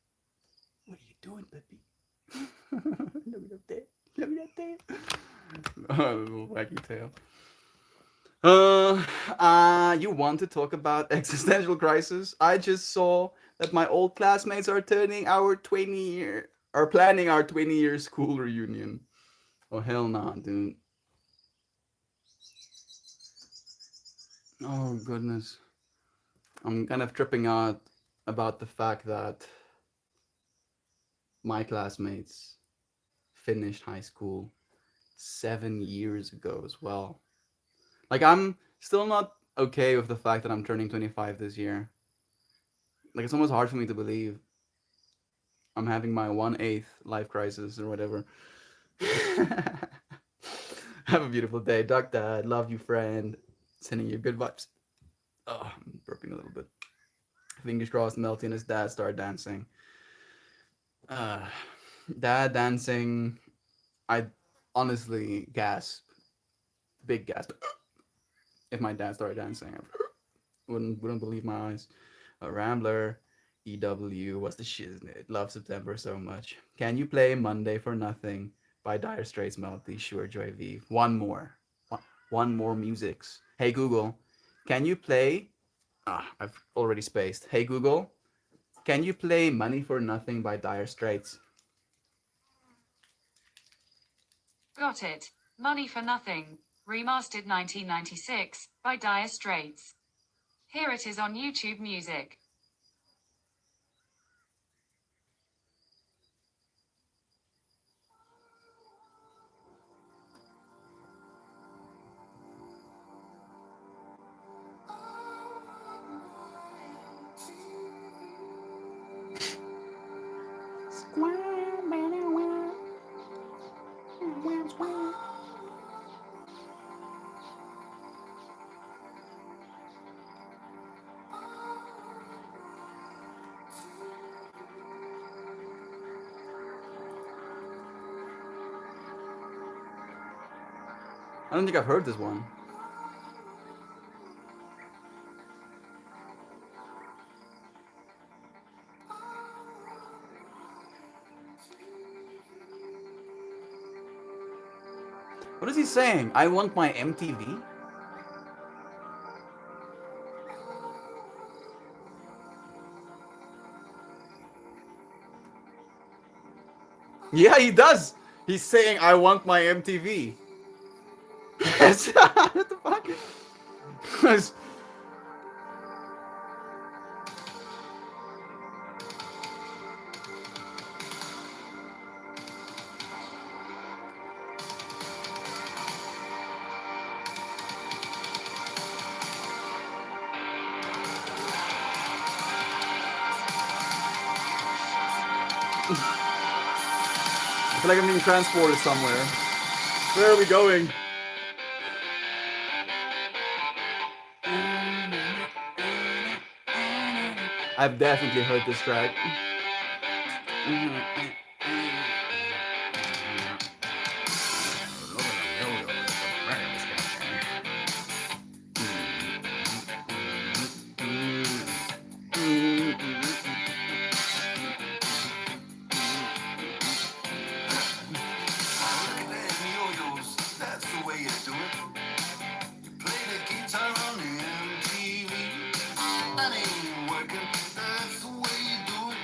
What are you doing, Pippi? Look at that tail. Look at that tail. Oh, little wacky tail. You want to talk about existential crisis? I just saw that my old classmates are planning our 20-year school reunion. Oh hell nah, dude. Oh goodness. I'm kind of tripping out about the fact that my classmates finished high school 7 years ago as well. Like, I'm still not okay with the fact that I'm turning 25 this year. Like, it's almost hard for me to believe I'm having my 1/8 life crisis or whatever. Have a beautiful day. Duck Dad, love you, friend. Sending you good vibes. Oh, I'm burping a little bit. Fingers crossed, Melty and his dad start dancing. Dad dancing, I honestly gasp. Big gasp. If my dad started dancing, I wouldn't believe my eyes. A Rambler, EW, what's the shiznit? Love September so much. Can you play Monday for Nothing by Dire Straits Melody? Sure, Joy V. One more musics. Hey Google, can you play? I've already spaced. Hey Google, can you play Money for Nothing by Dire Straits? Got it. Money for Nothing, remastered 1996 by Dire Straits. Here it is on YouTube Music. I don't think I've heard this one. What is he saying? I want my MTV? Yeah, he does. He's saying, I want my MTV. What the fuck? I feel like I'm being transported somewhere. Where are we going? I've definitely heard this track. That's the way you do it. You play the guitar on the MTV. That ain't working. That's the way you do it.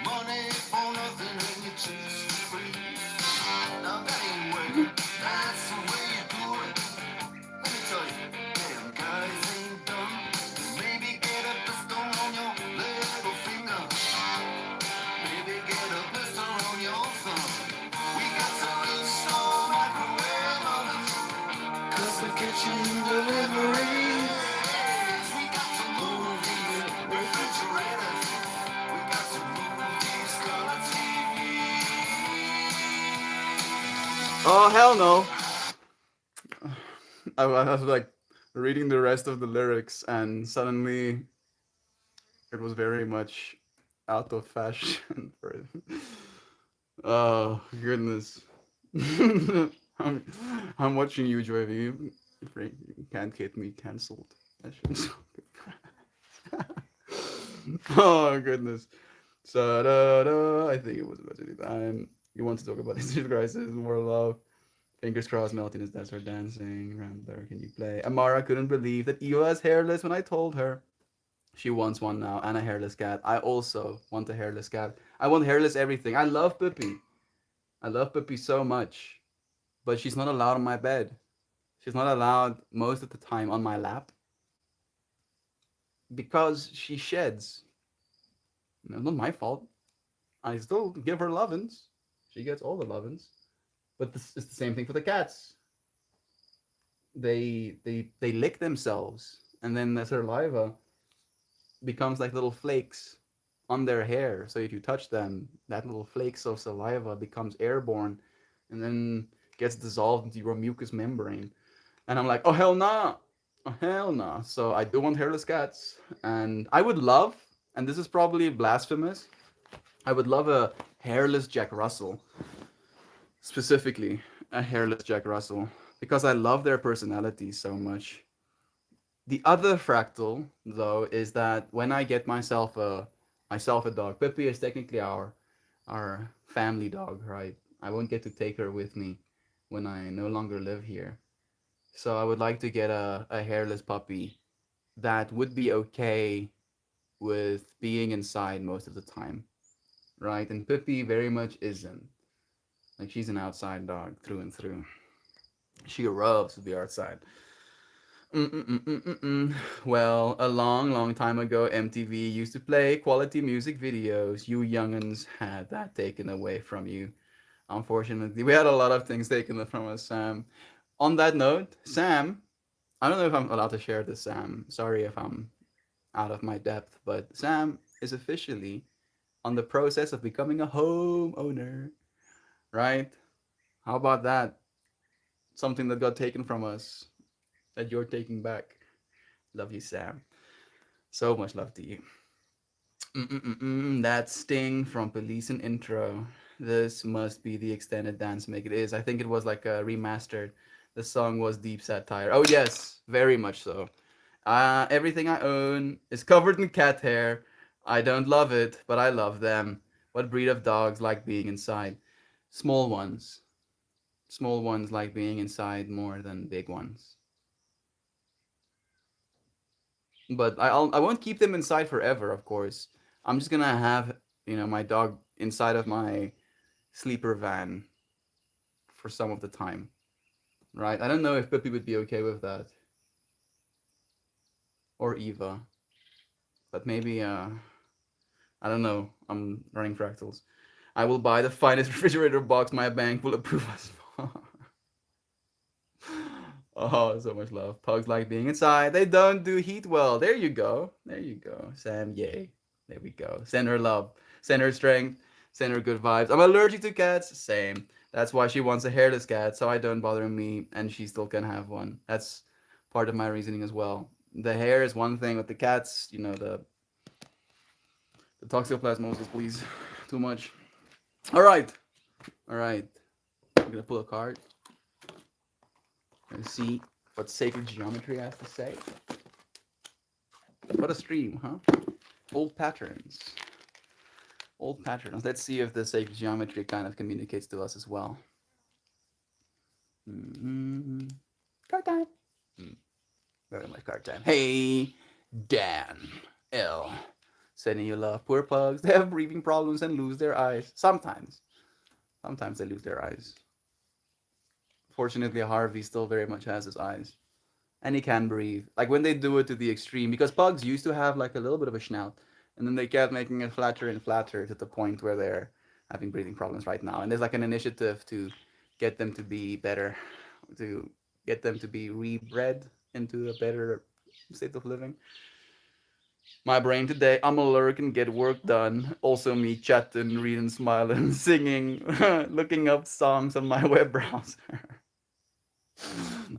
Money for nothing and your chicks for free. Now that ain't working. That's the way you do it. Let me tell you, damn guys ain't dumb. Maybe get a pistol on your little finger. Maybe get a pistol on your thumb. We got to install microwave ovens. Cause the kitchen deliveries. We got to move these refrigerators. We got to move these color TVs. Oh hell no! I was like reading the rest of the lyrics, and suddenly it was very much out of fashion for it. Oh goodness! I'm watching you, Joy V. You can't get me cancelled. That shit's so good. Oh goodness! So I think it was about any time. You want to talk about this crisis, more love. Fingers crossed, melting his desert dancing. Rambler, can you play? Amara couldn't believe that Eva is hairless when I told her. She wants one now, and a hairless cat. I also want a hairless cat. I want hairless everything. I love Pippi. I love Pippi so much. But she's not allowed on my bed. She's not allowed most of the time on my lap. Because she sheds. No, not my fault. I still give her lovin's. She gets all the lovin's. But this is the same thing for the cats. They lick themselves, and then the saliva becomes like little flakes on their hair. So if you touch them, that little flakes of saliva becomes airborne, and then gets dissolved into your mucous membrane. And I'm like, oh hell nah, oh hell nah. So I do want hairless cats, and I would love, and this is probably blasphemous, I would love a hairless Jack Russell. Specifically, a hairless Jack Russell, because I love their personality so much. The other fractal, though, is that when I get myself a dog, Pippi is technically our family dog, right? I won't get to take her with me when I no longer live here. So I would like to get a hairless puppy that would be okay with being inside most of the time, right? And Pippi very much isn't. Like, she's an outside dog through and through. She loves to be outside. Well, a long, long time ago, MTV used to play quality music videos. You young'uns had that taken away from you. Unfortunately, we had a lot of things taken from us, Sam. On that note, Sam, I don't know if I'm allowed to share this, Sam. Sorry if I'm out of my depth, but Sam is officially on the process of becoming a homeowner. Right? How about that? Something that got taken from us that you're taking back. Love you, Sam. So much love to you. That sting from Police and Intro. This must be the extended dance make. It is. I think it was like a remastered. The song was deep satire. Oh yes, very much so. Everything I own is covered in cat hair. I don't love it, but I love them. What breed of dogs like being inside? Small ones. Small ones like being inside more than big ones. But I won't keep them inside forever, of course. I'm just gonna have, my dog inside of my sleeper van for some of the time. Right? I don't know if Pippi would be okay with that. Or Eva. But maybe, I don't know. I'm running fractals. I will buy the finest refrigerator box my bank will approve us for. Oh, so much love. Pugs like being inside. They don't do heat well. There you go. There you go. Sam, yay. There we go. Send her love. Send her strength. Send her good vibes. I'm allergic to cats. Same. That's why she wants a hairless cat, so I don't bother me, and she still can have one. That's part of my reasoning as well. The hair is one thing, but the cats, The toxoplasmosis, please. Too much. All right. I'm gonna pull a card and see what sacred geometry has to say. What a stream, huh? Old patterns. Let's see if the sacred geometry kind of communicates to us as well. Card time. Very much card time. Hey, Dan L. Sending you love. Poor pugs. They have breathing problems and lose their eyes. Sometimes they lose their eyes. Fortunately, Harvey still very much has his eyes. And he can breathe. Like when they do it to the extreme, because pugs used to have like a little bit of a snout, and then they kept making it flatter and flatter to the point where they're having breathing problems right now. And there's like an initiative to get them to be better, to get them to be rebred into a better state of living. My brain today, I'm a lurk and get work done. Also me chatting, reading, smiling, singing, looking up songs on my web browser.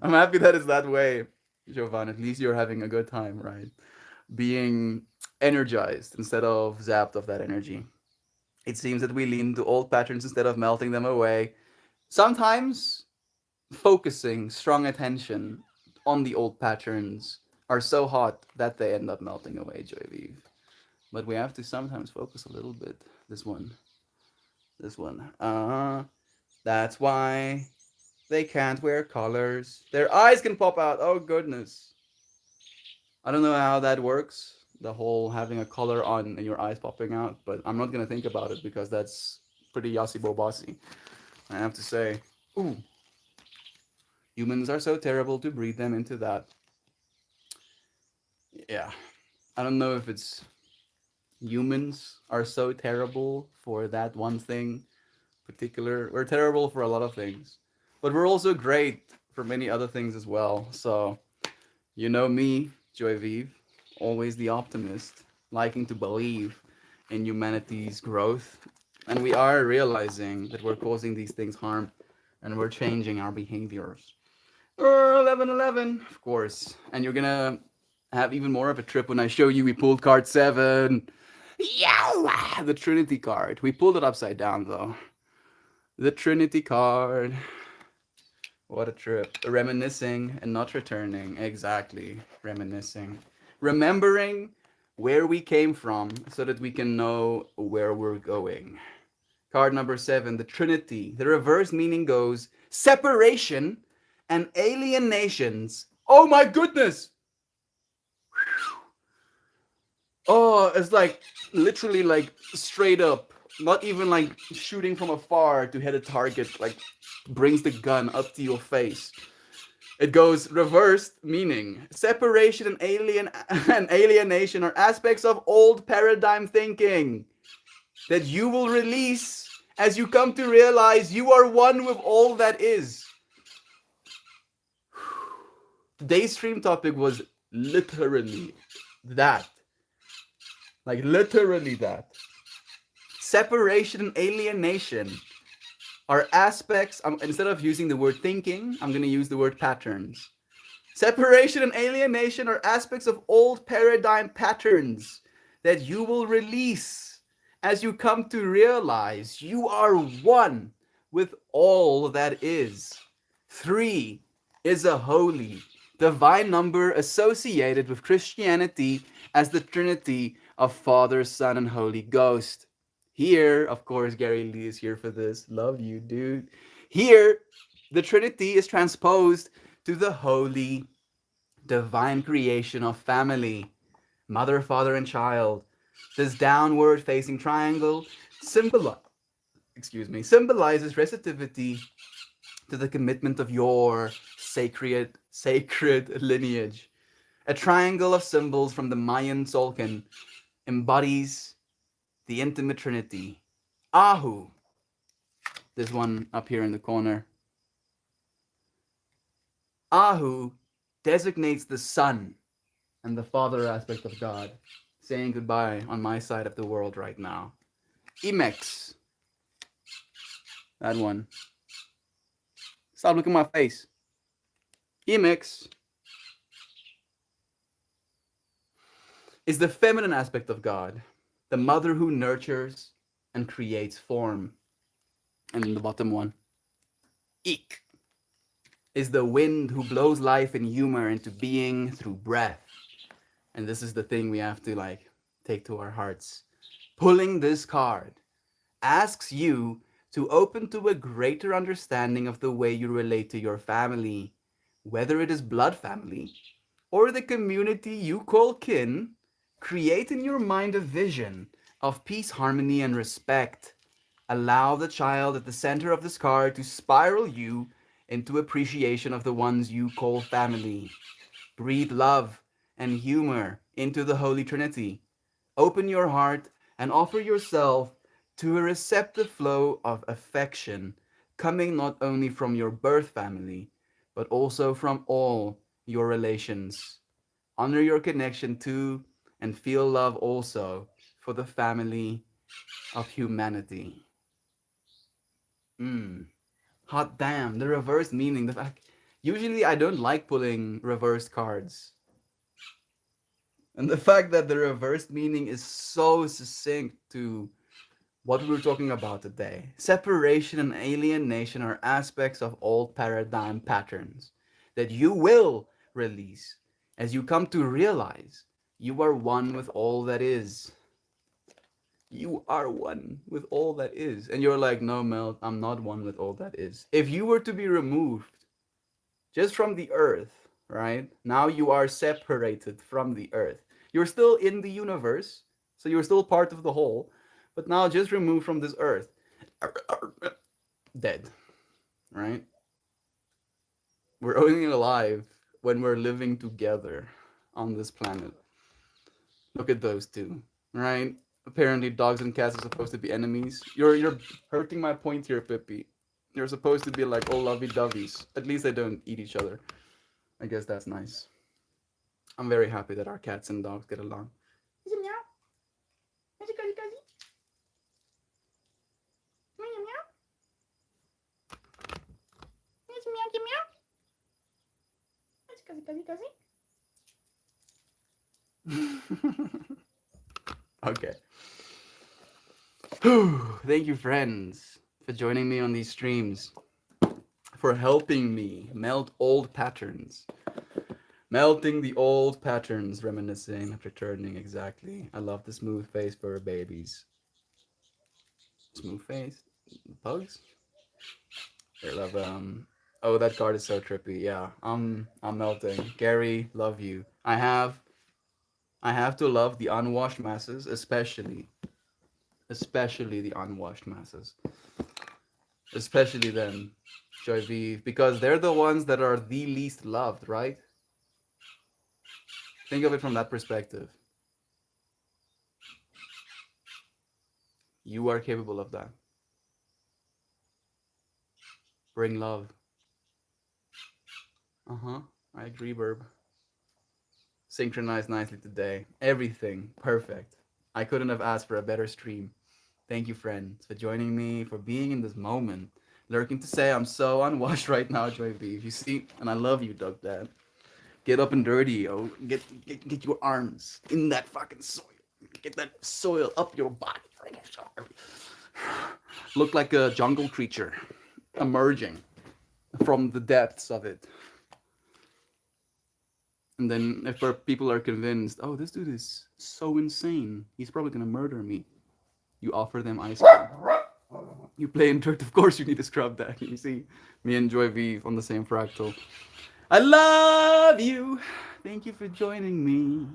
I'm happy that it's that way, Jovan. At least you're having a good time, right? Being energized instead of zapped of that energy. It seems that we lean to old patterns instead of melting them away. Sometimes focusing strong attention on the old patterns are so hot that they end up melting away, Joyviv. But we have to sometimes focus a little bit. This one. That's why they can't wear colors. Their eyes can pop out. Oh, goodness. I don't know how that works. The whole having a color on and your eyes popping out. But I'm not going to think about it because that's pretty yasibo bossy. I have to say. Ooh. Humans are so terrible to breed them into that. Yeah. I don't know if it's humans are so terrible for that one thing particular. We're terrible for a lot of things. But we're also great for many other things as well. So, you know me, Joyviv, always the optimist, liking to believe in humanity's growth. And we are realizing that we're causing these things harm and we're changing our behaviors. 1111, of course. And you're going to have even more of a trip when I show you we pulled card 7. Yeah, the Trinity card. We pulled it upside down, though. The Trinity card. What a trip. Reminiscing and not returning. Exactly. Reminiscing. Remembering where we came from so that we can know where we're going. Card number 7, the Trinity. The reverse meaning goes separation and alienations. Oh my goodness! Oh, it's like literally like straight up. Not even like shooting from afar to hit a target, like brings the gun up to your face. It goes reversed meaning. Separation and alienation are aspects of old paradigm thinking that you will release as you come to realize you are one with all that is. Today's stream topic was literally that. Like literally that. Separation and alienation are aspects, instead of using the word thinking, I'm going to use the word patterns. Separation and alienation are aspects of old paradigm patterns that you will release as you come to realize you are one with all that is. 3 is a holy, divine number associated with Christianity as the Trinity of Father, Son, and Holy Ghost. Here, of course, Gary Lee is here for this. Love you, dude. Here, the Trinity is transposed to the holy, divine creation of family, mother, father, and child. This downward facing triangle symbolizes receptivity to the commitment of your sacred lineage. A triangle of symbols from the Mayan Tzolk'in embodies the intimate Trinity. Ahu, this one up here in the corner. Ahu designates the Son and the Father aspect of God, saying goodbye on my side of the world right now. Imex, that one. Stop looking at my face. Imex is the feminine aspect of God, the mother who nurtures and creates form. And then the bottom one, Ik, is the wind who blows life and humor into being through breath. And this is the thing we have to like take to our hearts. Pulling this card asks you to open to a greater understanding of the way you relate to your family, whether it is blood family or the community you call kin. Create in your mind a vision of peace, harmony, and respect. Allow the child at the center of this card to spiral you into appreciation of the ones you call family. Breathe love and humor into the Holy Trinity. Open your heart and offer yourself to a receptive flow of affection coming not only from your birth family, but also from all your relations. Honor your connection to and feel love also for the family of humanity. Hot damn, the reverse meaning. The fact, usually I don't like pulling reverse cards. And the fact that the reverse meaning is so succinct to what we were talking about today. Separation and alienation are aspects of old paradigm patterns that you will release as you come to realize you are one with all that is. You are one with all that is. And you're like, no, Mel, I'm not one with all that is. If you were to be removed just from the earth, right? Now you are separated from the earth. You're still in the universe, so you're still part of the whole, but now just removed from this earth. Dead, right? We're only alive when we're living together on this planet. Look at those two, right? Apparently dogs and cats are supposed to be enemies. You're hurting my point here, Pippi. You're supposed to be like all lovey-doveys. At least they don't eat each other. I guess that's nice. I'm very happy that our cats and dogs get along. Is it meow? Is it cozy cozy? Meow meow. Is it meow meow? Is it cozy cozy cozy? Okay. Thank you, friends, for joining me on these streams, for helping me melt old patterns. Melting the old patterns, reminiscing, returning, exactly. I love the smooth face for babies. Smooth face? Pugs? I love, oh, that card is so trippy. Yeah, I'm melting. Gary, love you. I have to love the unwashed masses, especially the unwashed masses. Especially them, Joy V, because they're the ones that are the least loved, right? Think of it from that perspective. You are capable of that. Bring love. I agree, Burb. Synchronized nicely today. Everything perfect. I couldn't have asked for a better stream. Thank you, friends, for joining me, for being in this moment. Lurking to say I'm so unwashed right now, Joy B. You see, and I love you, Doug Dad. Get up and dirty, yo. Get your arms in that fucking soil. Get that soil up your body. Look like a jungle creature emerging from the depths of it. And then if people are convinced, oh, this dude is so insane, he's probably gonna murder me, you offer them ice cream. You play in dirt, of course you need to scrub that. You see, me and Joy V on the same fractal. I love you. Thank you for joining me.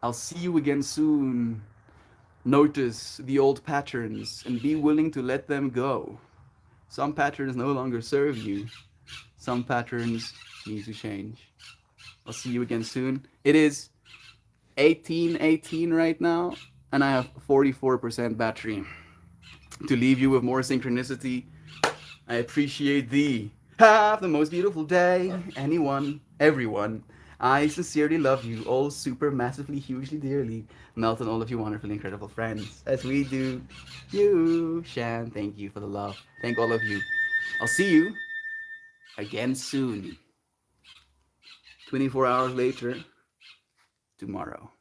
I'll see you again soon. Notice the old patterns and be willing to let them go. Some patterns no longer serve you. Some patterns need to change. I'll see you again soon. It is 18:18 right now, and I have 44% battery. To leave you with more synchronicity, I appreciate thee. Have the most beautiful day, anyone, everyone. I sincerely love you all super massively, hugely, dearly. Melt and all of you wonderful, incredible friends, as we do you. Shan, thank you for the love. Thank all of you. I'll see you again soon. 24 hours later, tomorrow.